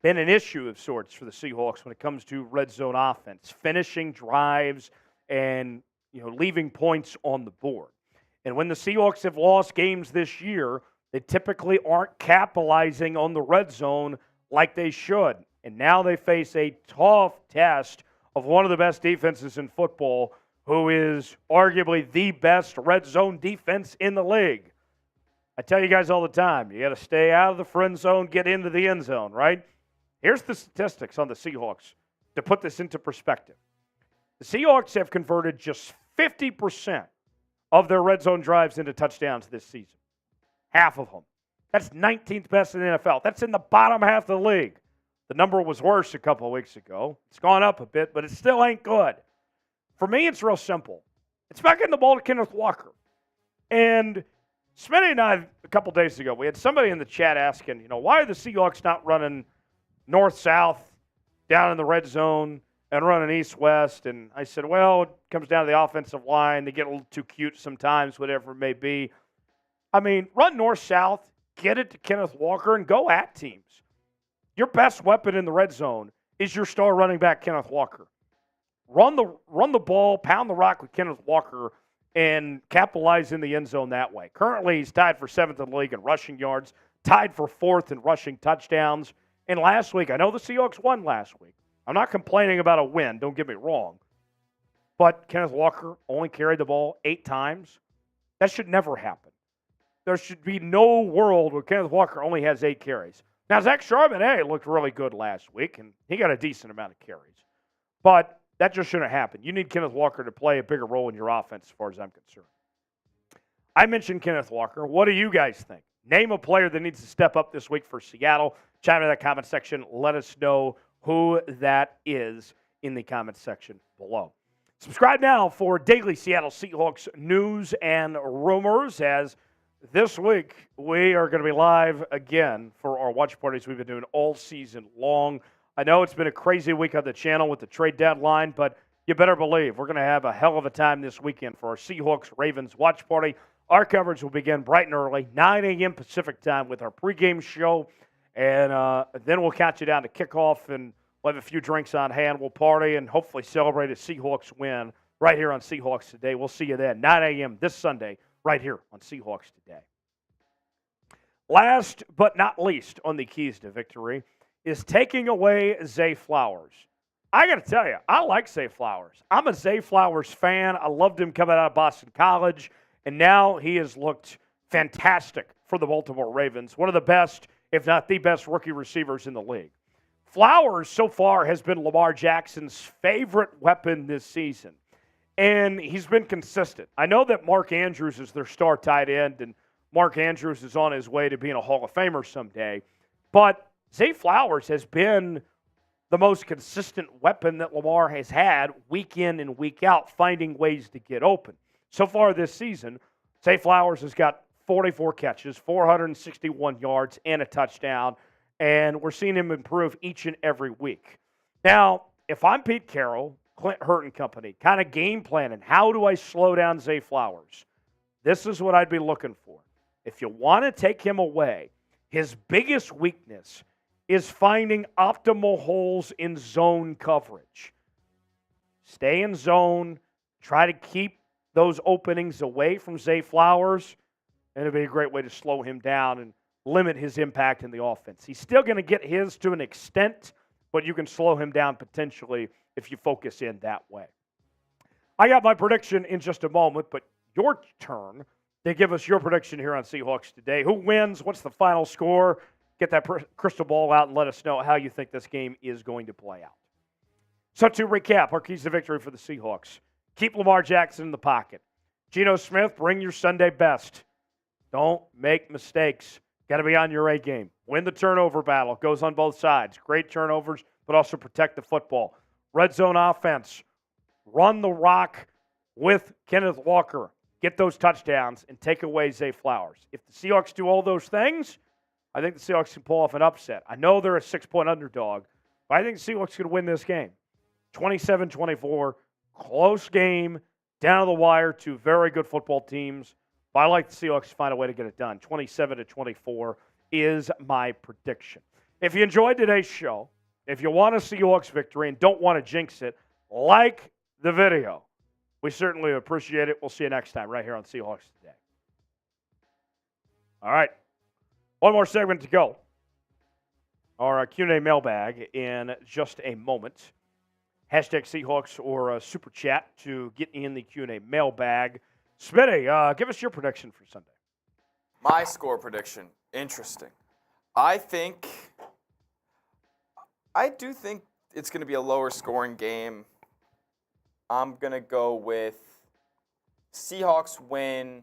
been an issue of sorts for the Seahawks when it comes to red zone offense, finishing drives and, leaving points on the board. And when the Seahawks have lost games this year, they typically aren't capitalizing on the red zone like they should. And now they face a tough test of one of the best defenses in football, who is arguably the best red zone defense in the league. I tell you guys all the time, you got to stay out of the friend zone, get into the end zone, right? Here's the statistics on the Seahawks to put this into perspective. The Seahawks have converted just 50% of their red zone drives into touchdowns this season. Half of them. That's 19th best in the NFL. That's in the bottom half of the league. The number was worse a couple of weeks ago. It's gone up a bit, but it still ain't good. For me, it's real simple. It's back in the ball to Kenneth Walker. And Smitty and I, a couple days ago, we had somebody in the chat asking, why are the Seahawks not running north-south down in the red zone and running east-west? And I said, well, it comes down to the offensive line. They get a little too cute sometimes, whatever it may be. I mean, run north-south, get it to Kenneth Walker, and go at teams. Your best weapon in the red zone is your star running back, Kenneth Walker. Run the ball, pound the rock with Kenneth Walker, and capitalize in the end zone that way. Currently, he's tied for 7th in the league in rushing yards, tied for 4th in rushing touchdowns. And last week, I know the Seahawks won last week. I'm not complaining about a win, don't get me wrong. But Kenneth Walker only carried the ball 8 times. That should never happen. There should be no world where Kenneth Walker only has 8 carries. Now, Zach Charbonnet looked really good last week, and he got a decent amount of carries. But that just shouldn't happen. You need Kenneth Walker to play a bigger role in your offense as far as I'm concerned. I mentioned Kenneth Walker. What do you guys think? Name a player that needs to step up this week for Seattle. Chime in that comment section. Let us know who that is in the comment section below. Subscribe now for daily Seattle Seahawks news and rumors, as this week we are going to be live again for our watch parties we've been doing all season long. I know it's been a crazy week on the channel with the trade deadline, but you better believe we're going to have a hell of a time this weekend for our Seahawks-Ravens watch party. Our coverage will begin bright and early, 9 a.m. Pacific time with our pregame show, and then we'll count you down to kickoff, and we'll have a few drinks on hand. We'll party and hopefully celebrate a Seahawks win right here on Seahawks Today. We'll see you then, 9 a.m. this Sunday, right here on Seahawks Today. Last but not least on the keys to victory is taking away Zay Flowers. I got to tell you, I like Zay Flowers. I'm a Zay Flowers fan. I loved him coming out of Boston College, and now he has looked fantastic for the Baltimore Ravens. One of the best, if not the best, rookie receivers in the league. Flowers, so far, has been Lamar Jackson's favorite weapon this season, and he's been consistent. I know that Mark Andrews is their star tight end, and Mark Andrews is on his way to being a Hall of Famer someday, but Zay Flowers has been the most consistent weapon that Lamar has had week in and week out, finding ways to get open. So far this season, Zay Flowers has got 44 catches, 461 yards, and a touchdown, and we're seeing him improve each and every week. Now, if I'm Pete Carroll, Clint Hurt and company, kind of game planning, how do I slow down Zay Flowers? This is what I'd be looking for. If you want to take him away, his biggest weakness is finding optimal holes in zone coverage. Stay in zone. Try to keep those openings away from Zay Flowers, and it'll be a great way to slow him down and limit his impact in the offense. He's still going to get his to an extent, but you can slow him down potentially if you focus in that way. I got my prediction in just a moment, but your turn to give us your prediction here on Seahawks Today. Who wins? What's the final score? Get that crystal ball out and let us know how you think this game is going to play out. So to recap, our keys to victory for the Seahawks. Keep Lamar Jackson in the pocket. Geno Smith, bring your Sunday best. Don't make mistakes. Got to be on your A game. Win the turnover battle. It goes on both sides. Great turnovers, but also protect the football. Red zone offense. Run the rock with Kenneth Walker. Get those touchdowns and take away Zay Flowers. If the Seahawks do all those things, I think the Seahawks can pull off an upset. I know they're a 6-point underdog, but I think the Seahawks could win this game. 27-24, close game, down to the wire, 2 very good football teams. But I like the Seahawks to find a way to get it done. 27-24 is my prediction. If you enjoyed today's show, if you want a Seahawks victory and don't want to jinx it, like the video. We certainly appreciate it. We'll see you next time right here on Seahawks Today. All right. One more segment to go. Our Q&A mailbag in just a moment. Hashtag Seahawks or Super Chat to get in the Q&A mailbag. Smitty, give us your prediction for Sunday. My score prediction. Interesting. I do think it's going to be a lower scoring game. I'm going to go with Seahawks win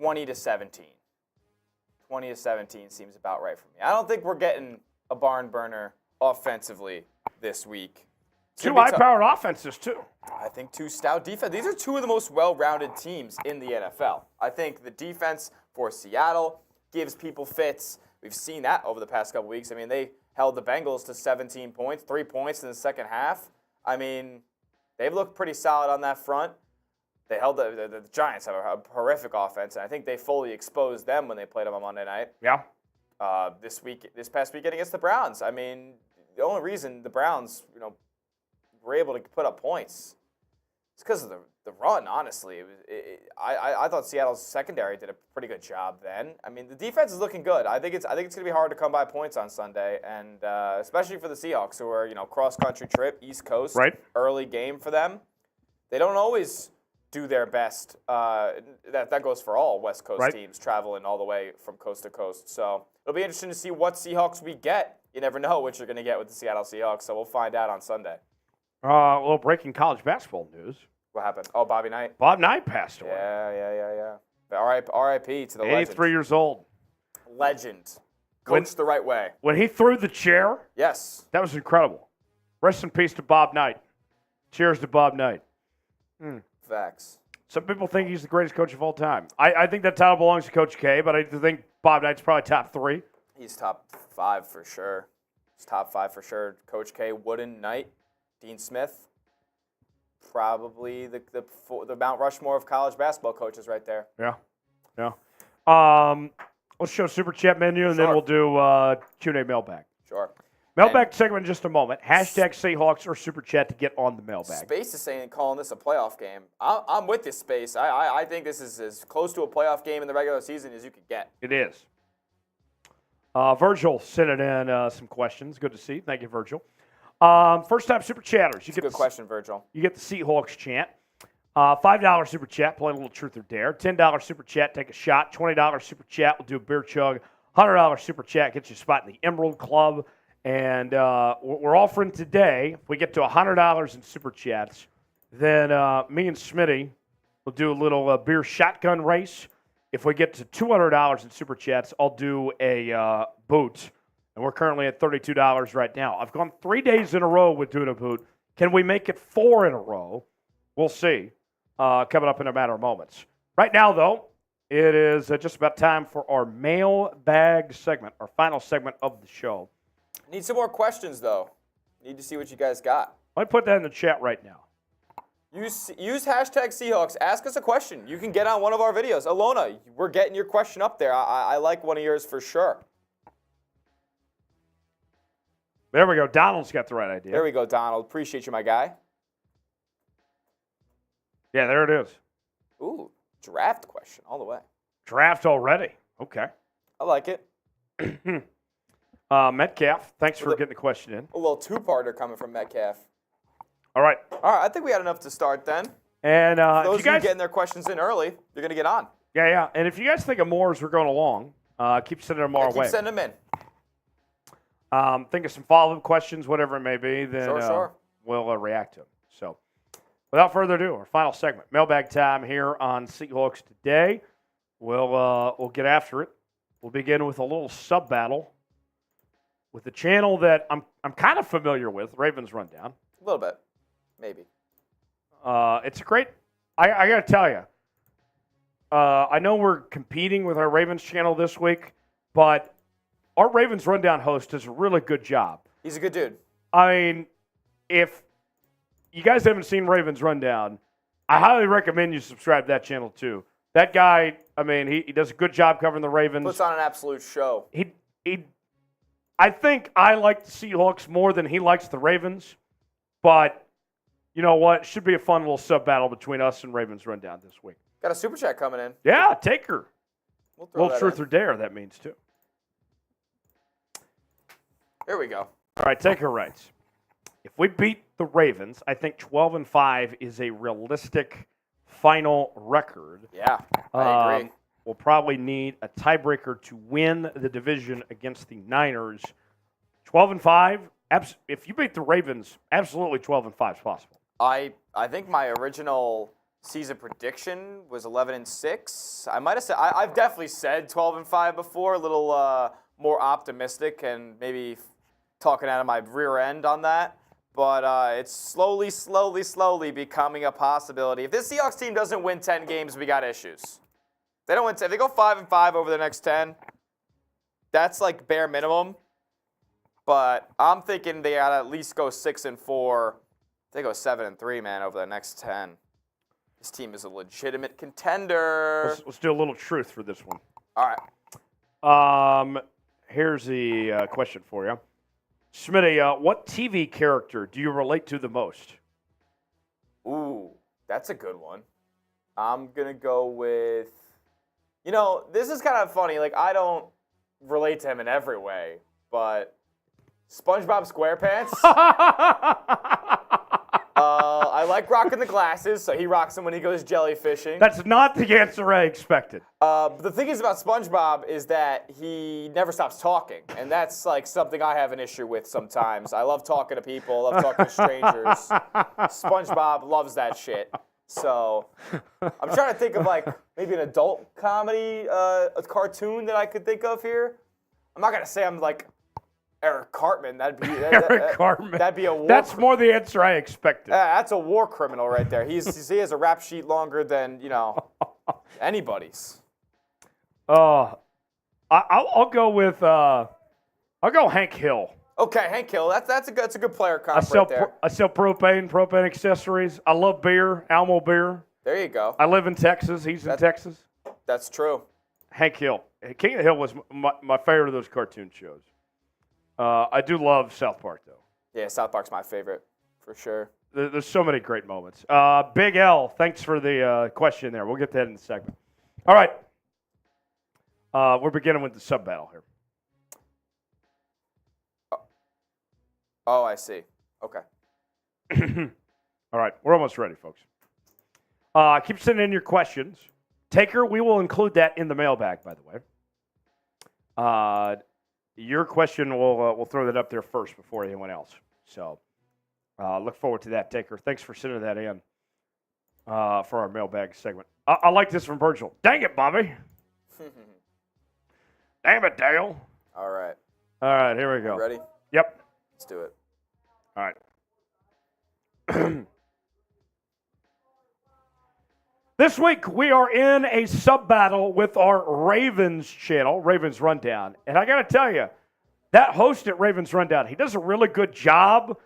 20-17. 20-17 seems about right for me. I don't think we're getting a barn burner offensively this week. Two high-powered offenses, too. I think two stout defense. These are two of the most well-rounded teams in the NFL. I think the defense for Seattle gives people fits. We've seen that over the past couple weeks. I mean, they held the Bengals to 17 points, 3 points in the second half. I mean, they've looked pretty solid on that front. They held the Giants have a horrific offense, and I think they fully exposed them when they played them on Monday night. Yeah. This past weekend against the Browns. I mean, the only reason the Browns, were able to put up points is because of the run. Honestly, I thought Seattle's secondary did a pretty good job then. I mean, the defense is looking good. I think it's going to be hard to come by points on Sunday, and especially for the Seahawks, who are cross country trip, East Coast, right? Early game for them. They don't always do their best. That goes for all West Coast teams traveling all the way from coast to coast. So it'll be interesting to see what Seahawks we get. You never know what you're going to get with the Seattle Seahawks, so we'll find out on Sunday. A little breaking college basketball news. What happened? Oh, Bobby Knight. Bob Knight passed away. Yeah. R.I.P. to the legend. 83 years old. Legend. Coached the right way. When he threw the chair, yes, that was incredible. Rest in peace to Bob Knight. Cheers to Bob Knight. Facts. Some people think he's the greatest coach of all time. I think that title belongs to Coach K, but I think Bob Knight's probably top 3. He's top 5 for sure. He's top 5 for sure. Coach K, Wooden, Knight, Dean Smith. Probably the Mount Rushmore of college basketball coaches right there. Yeah. Let's show Super Chat menu, and then we'll do Q&A mailbag. Sure. Mailbag segment in just a moment. Hashtag Seahawks or Super Chat to get on the mailbag. Space is saying calling this a playoff game. I'm with this, Space. I think this is as close to a playoff game in the regular season as you could get. It is. Virgil sent in some questions. Good to see. Thank you, Virgil. First-time Super Chatters. Good question, Virgil. You get the Seahawks chant. $5 Super Chat, play a little Truth or Dare. $10 Super Chat, take a shot. $20 Super Chat, we'll do a beer chug. $100 Super Chat, gets you a spot in the Emerald Club. And we're offering today, if we get to $100 in Super Chats, then me and Smitty will do a little beer shotgun race. If we get to $200 in Super Chats, I'll do a boot. And we're currently at $32 right now. I've gone 3 days in a row with doing a boot. Can we make it 4 in a row? We'll see. Coming up in a matter of moments. Right now, though, it is just about time for our mailbag segment, our final segment of the show. Need some more questions, though. Need to see what you guys got. Let me put that in the chat right now. Use hashtag Seahawks. Ask us a question. You can get on one of our videos. Alona, we're getting your question up there. I like one of yours for sure. There we go. Donald's got the right idea. There we go, Donald. Appreciate you, my guy. Yeah, there it is. Ooh, draft question all the way. Draft already. Okay. I like it. Metcalf, thanks for getting the question in. A little two-parter coming from Metcalf. All right. I think we had enough to start then. And for those of you getting their questions in early, you're going to get on. Yeah. And if you guys think of more as we're going along, keep sending them our way. Keep sending them in. Think of some follow-up questions, whatever it may be, then sure. We'll react to them. So, without further ado, our final segment, mailbag time here on Seahawks Today. We'll get after it. We'll begin with a little sub-battle with the channel that I'm kind of familiar with, Ravens Rundown. A little bit, maybe. It's a great. I got to tell you, I know we're competing with our Ravens channel this week, but our Ravens Rundown host does a really good job. He's a good dude. I mean, if you guys haven't seen Ravens Rundown, I highly recommend you subscribe to that channel too. That guy, I mean, he does a good job covering the Ravens. Puts on an absolute show. I think I like the Seahawks more than he likes the Ravens, but you know what? It should be a fun little sub-battle between us and Ravens Rundown this week. Got a super chat coming in. Yeah, take her. We'll throw little truth or dare, that means too. Here we go. All right, take her rights. if we beat the Ravens, I think 12-5 is a realistic final record. Yeah, I agree. We'll probably need a tiebreaker to win the division against the Niners. 12-5, if you beat the Ravens, absolutely 12-5 is possible. I think my original season prediction was 11-6. I might have said I've definitely said 12-5 before, a little more optimistic and maybe talking out of my rear end on that. But it's slowly becoming a possibility. If this Seahawks team doesn't win 10 games, we got issues. If they don't win 10, if they go 5-5 over the next 10, that's like bare minimum. But I'm thinking they gotta at least go 6-4. They go 7-3, man, over the next 10. This team is a legitimate contender. Let's do a little truth for this one. All right. Here's the question for you. Smitty, what TV character do you relate to the most? Ooh, that's a good one. I'm going to go with, this is kind of funny. Like, I don't relate to him in every way, but SpongeBob SquarePants. I like rocking the glasses, so he rocks them when he goes jellyfishing. That's not the answer I expected. But the thing is about SpongeBob is that he never stops talking, and that's like something I have an issue with sometimes. I love talking to people, I love talking to strangers. SpongeBob loves that shit. So I'm trying to think of like maybe an adult comedy, a cartoon that I could think of here. I'm not gonna say I'm like Eric Cartman. Eric Cartman. That'd be a war. That's more the answer I expected. That's a war criminal right there. He has a rap sheet longer than anybody's. I'll go with I'll go Hank Hill. Okay, Hank Hill. That's a good player comp right there. I sell propane accessories. I love beer, Almo beer. There you go. I live in Texas. He's in Texas. That's true. Hank Hill. King of the Hill was my favorite of those cartoon shows. I do love South Park, though. Yeah, South Park's my favorite, for sure. There's so many great moments. Big L, thanks for the question there. We'll get to that in a second. All right. We're beginning with the sub-battle here. Oh, I see. Okay. All right. We're almost ready, folks. Keep sending in your questions. Taker, we will include that in the mailbag, by the way. Your question, we'll throw that up there first before anyone else. So look forward to that, Taker. Thanks for sending that in for our mailbag segment. I like this from Virgil. Dang it, Bobby. Damn it, Dale. All right. All right, here we go. You ready? Yep. Let's do it. All right. This week, we are in a sub-battle with our Ravens channel, Ravens Rundown. And I got to tell you, that host at Ravens Rundown, he does a really good job,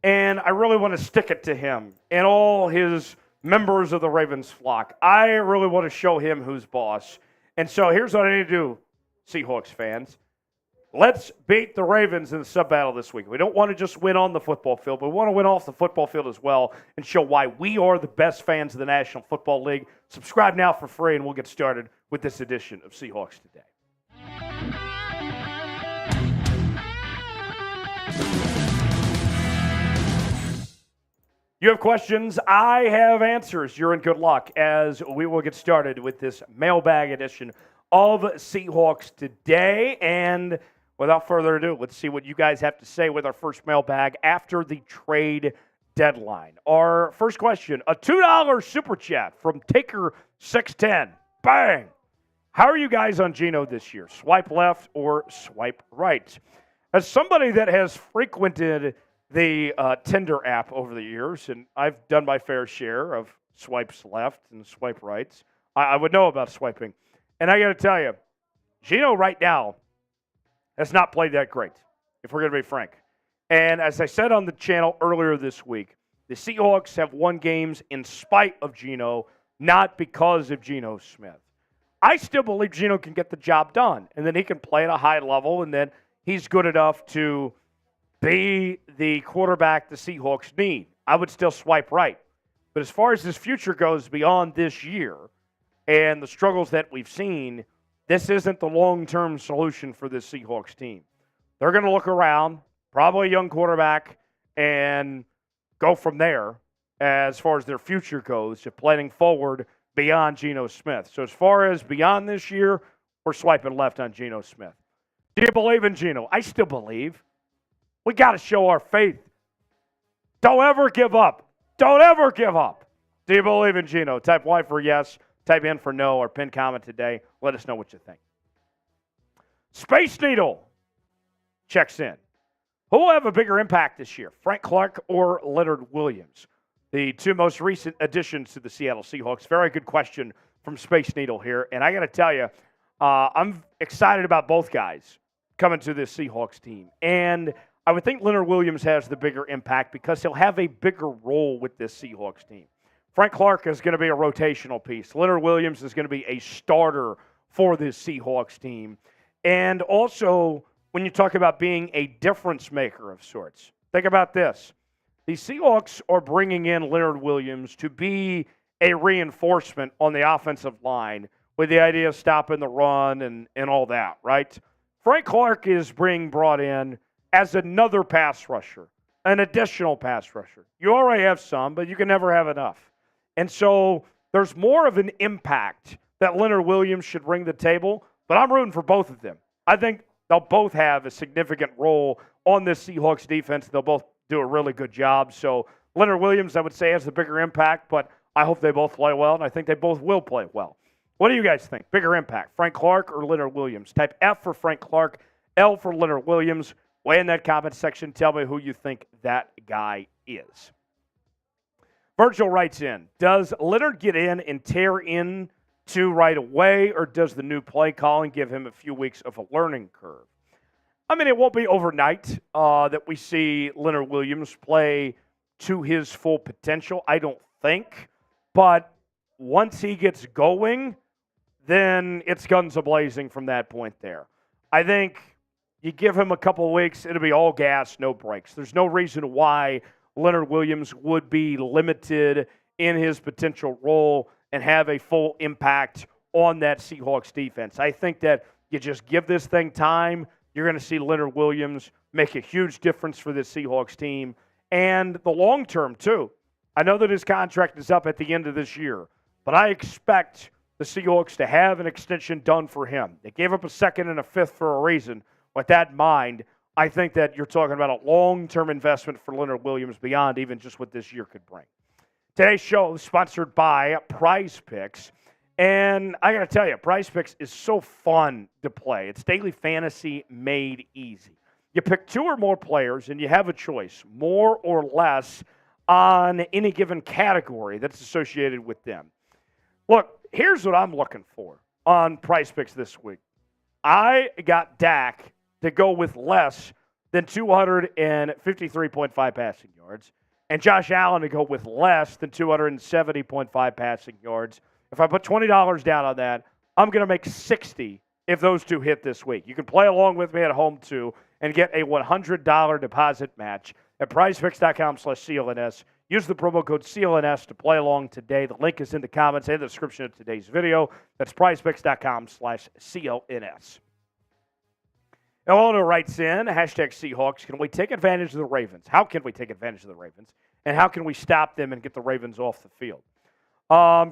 and I really want to stick it to him and all his members of the Ravens flock. I really want to show him who's boss. And so here's what I need to do, Seahawks fans. Let's beat the Ravens in the sub-battle this week. We don't want to just win on the football field, but we want to win off the football field as well and show why we are the best fans of the National Football League. Subscribe now for free, and we'll get started with this edition of Seahawks Today. You have questions, I have answers. You're in good luck as we will get started with this mailbag edition of Seahawks Today. And without further ado, let's see what you guys have to say with our first mailbag after the trade deadline. Our first question, a $2 super chat from Taker610. Bang! How are you guys on Geno this year? Swipe left or swipe right? As somebody that has frequented the Tinder app over the years, and I've done my fair share of swipes left and swipe rights, I would know about swiping. And I got to tell you, Geno right now has not played that great, if we're going to be frank. And as I said on the channel earlier this week, the Seahawks have won games in spite of Geno, not because of Geno Smith. I still believe Geno can get the job done, and then he can play at a high level, and then he's good enough to be the quarterback the Seahawks need. I would still swipe right. But as far as his future goes beyond this year and the struggles that we've seen, this isn't the long-term solution for this Seahawks team. They're going to look around, probably a young quarterback, and go from there as far as their future goes, to planning forward beyond Geno Smith. So as far as beyond this year, we're swiping left on Geno Smith. Do you believe in Geno? I still believe. We got to show our faith. Don't ever give up. Don't ever give up. Do you believe in Geno? Type Y for yes, type N for no, or pin comment today. Let us know what you think. Space Needle checks in. Who will have a bigger impact this year, Frank Clark or Leonard Williams? The two most recent additions to the Seattle Seahawks. Very good question from Space Needle here. And I got to tell you, I'm excited about both guys coming to this Seahawks team. And I would think Leonard Williams has the bigger impact because he'll have a bigger role with this Seahawks team. Frank Clark is going to be a rotational piece. Leonard Williams is going to be a starter for this Seahawks team. And also, when you talk about being a difference maker of sorts, think about this. The Seahawks are bringing in Leonard Williams to be a reinforcement on the offensive line with the idea of stopping the run and all that, right? Frank Clark is being brought in as another pass rusher, an additional pass rusher. You already have some, but you can never have enough. And so there's more of an impact that Leonard Williams should bring to the table, but I'm rooting for both of them. I think they'll both have a significant role on this Seahawks defense. They'll both do a really good job. So Leonard Williams, I would say, has the bigger impact, but I hope they both play well, and I think they both will play well. What do you guys think? Bigger impact, Frank Clark or Leonard Williams? Type F for Frank Clark, L for Leonard Williams. Weigh in that comment section. Tell me who you think that guy is. Virgil writes in, does Leonard get in and tear into right away, or does the new play calling give him a few weeks of a learning curve? I mean, it won't be overnight that we see Leonard Williams play to his full potential, I don't think. But once he gets going, then it's guns a-blazing from that point there. I think you give him a couple of weeks, it'll be all gas, no brakes. There's no reason why Leonard Williams would be limited in his potential role and have a full impact on that Seahawks defense. I think that you just give this thing time, you're going to see Leonard Williams make a huge difference for this Seahawks team. And the long term, too. I know that his contract is up at the end of this year, but I expect the Seahawks to have an extension done for him. They gave up a second and a fifth for a reason. With that in mind, I think that you're talking about a long-term investment for Leonard Williams beyond even just what this year could bring. Today's show is sponsored by Prize Picks. And I got to tell you, Prize Picks is so fun to play. It's daily fantasy made easy. You pick two or more players, and you have a choice, more or less, on any given category that's associated with them. Look, here's what I'm looking for on Prize Picks this week. I got Dak to go with less than 253.5 passing yards, and Josh Allen to go with less than 270.5 passing yards. If I put $20 down on that, I'm going to make $60 if those two hit this week. You can play along with me at home, too, and get a $100 deposit match at prizepicks.com/CLNS. Use the promo code CLNS to play along today. The link is in the comments and the description of today's video. That's prizepicks.com/CLNS. Eleanor writes in, hashtag Seahawks, can we take advantage of the Ravens? How can we take advantage of the Ravens? And how can we stop them and get the Ravens off the field?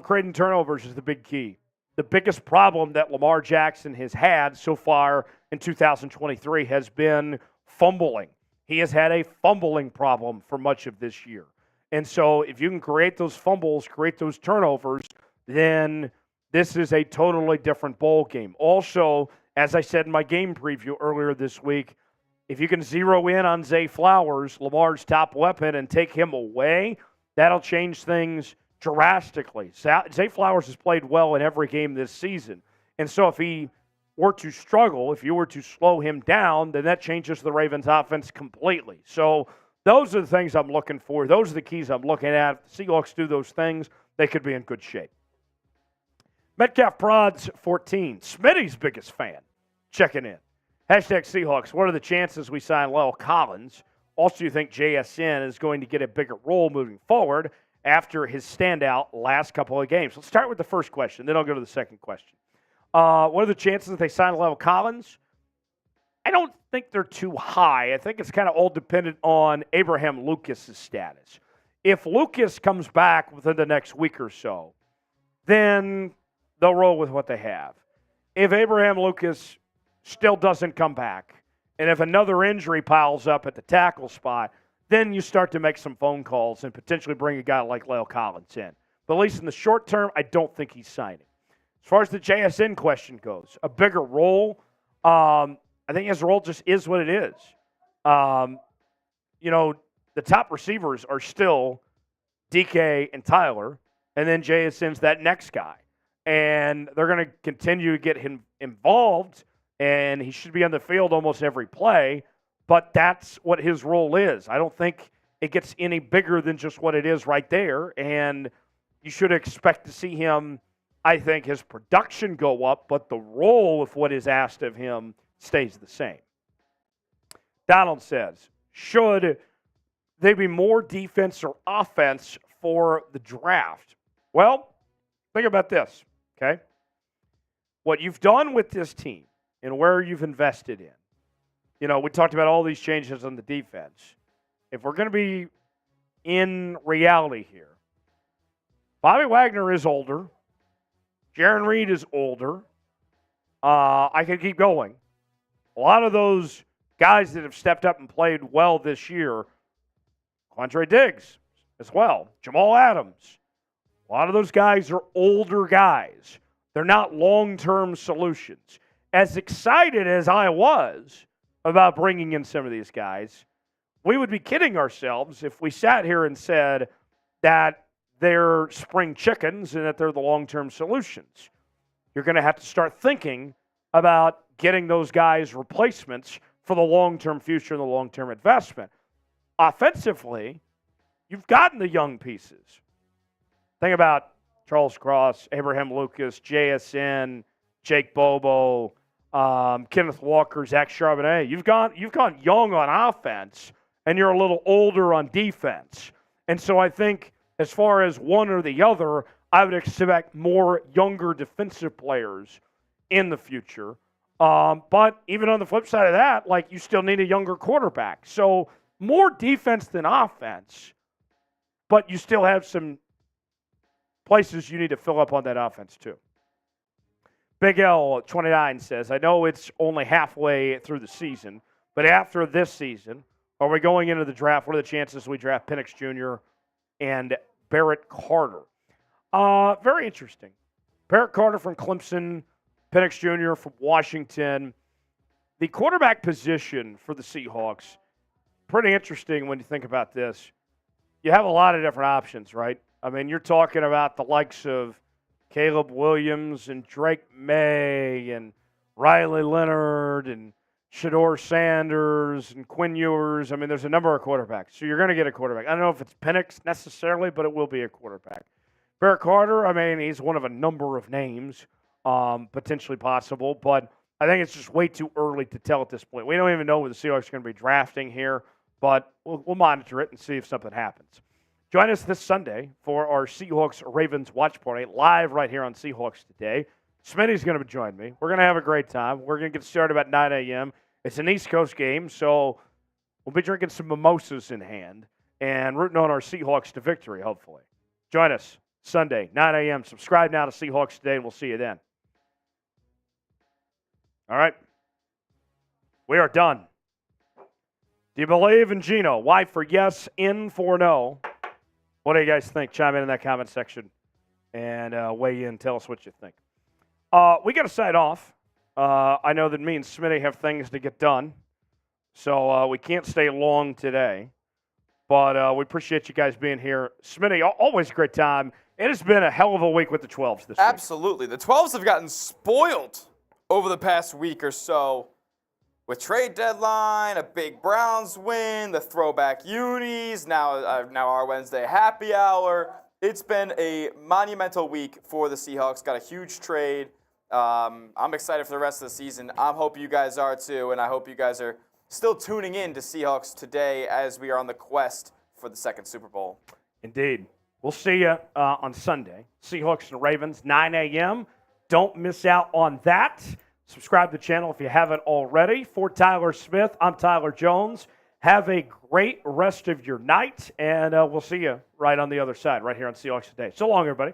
Creating turnovers is the big key. The biggest problem that Lamar Jackson has had so far in 2023 has been fumbling. He has had a fumbling problem for much of this year. And so if you can create those fumbles, create those turnovers, then this is a totally different ball game. Also, as I said in my game preview earlier this week, if you can zero in on Zay Flowers, Lamar's top weapon, and take him away, that'll change things drastically. Zay Flowers has played well in every game this season. And so if he were to struggle, if you were to slow him down, then that changes the Ravens' offense completely. So those are the things I'm looking for. Those are the keys I'm looking at. If the Seahawks do those things, they could be in good shape. Metcalf Prods 14, Smitty's biggest fan, checking in. Hashtag Seahawks, what are the chances we sign Lyle Collins? Also, you think JSN is going to get a bigger role moving forward after his standout last couple of games? Let's start with the first question, then I'll go to the second question. What are the chances that they sign Lyle Collins? I don't think they're too high. I think it's kind of all dependent on Abraham Lucas's status. If Lucas comes back within the next week or so, then they'll roll with what they have. If Abraham Lucas still doesn't come back, and if another injury piles up at the tackle spot, then you start to make some phone calls and potentially bring a guy like La'el Collins in. But at least in the short term, I don't think he's signing. As far as the JSN question goes, a bigger role, I think his role just is what it is. The top receivers are still DK and Tyler, and then JSN's that next guy. And they're going to continue to get him involved, and he should be on the field almost every play, but that's what his role is. I don't think it gets any bigger than just what it is right there, and you should expect to see him, I think, his production go up, but the role of what is asked of him stays the same. Donald says, should there be more defense or offense for the draft? Well, think about this, okay? What you've done with this team and where you've invested in. We talked about all these changes on the defense. If we're going to be in reality here, Bobby Wagner is older. Jaron Reed is older. I could keep going. A lot of those guys that have stepped up and played well this year, Quandre Diggs as well, Jamal Adams. A lot of those guys are older guys. They're not long-term solutions. As excited as I was about bringing in some of these guys, we would be kidding ourselves if we sat here and said that they're spring chickens and that they're the long-term solutions. You're going to have to start thinking about getting those guys replacements for the long-term future and the long-term investment. Offensively, you've gotten the young pieces. Think about Charles Cross, Abraham Lucas, JSN, Jake Bobo, Kenneth Walker, Zach Charbonnet. You've gone young on offense, and you're a little older on defense. And so I think as far as one or the other, I would expect more younger defensive players in the future. But even on the flip side of that, you still need a younger quarterback. So more defense than offense, but you still have some places you need to fill up on that offense too. Big L 29 says, I know it's only halfway through the season, but after this season, are we going into the draft? What are the chances we draft Penix Jr. and Barrett Carter? Very interesting. Barrett Carter from Clemson, Penix Jr. from Washington. The quarterback position for the Seahawks, pretty interesting when you think about this. You have a lot of different options, right? I mean, you're talking about the likes of Caleb Williams and Drake May and Riley Leonard and Shedeur Sanders and Quinn Ewers. I mean, there's a number of quarterbacks. So you're going to get a quarterback. I don't know if it's Penix necessarily, but it will be a quarterback. Barrett Carter, I mean, he's one of a number of names potentially possible, but I think it's just way too early to tell at this point. We don't even know what the Seahawks are going to be drafting here, but we'll monitor it and see if something happens. Join us this Sunday for our Seahawks-Ravens watch party live right here on Seahawks Today. Smitty's going to join me. We're going to have a great time. We're going to get started about 9 a.m. It's an East Coast game, so we'll be drinking some mimosas in hand and rooting on our Seahawks to victory, hopefully. Join us Sunday, 9 a.m. Subscribe now to Seahawks Today, and we'll see you then. All right. We are done. Do you believe in Geno? Y for yes, N for no. What do you guys think? Chime in that comment section and weigh in. Tell us what you think. We got to sign off. I know that me and Smitty have things to get done, so we can't stay long today. But we appreciate you guys being here. Smitty, always a great time. It has been a hell of a week with the 12s this week. Absolutely. The 12s have gotten spoiled over the past week or so. With trade deadline, a big Browns win, the throwback unis, now our Wednesday happy hour. It's been a monumental week for the Seahawks. Got a huge trade. I'm excited for the rest of the season. I hope you guys are too, and I hope you guys are still tuning in to Seahawks Today as we are on the quest for the second Super Bowl. Indeed. We'll see you on Sunday. Seahawks and Ravens, 9 a.m. Don't miss out on that. Subscribe to the channel if you haven't already. For Tyler Smith, I'm Tyler Jones. Have a great rest of your night, and we'll see you right on the other side, right here on Seahawks Today. So long, everybody.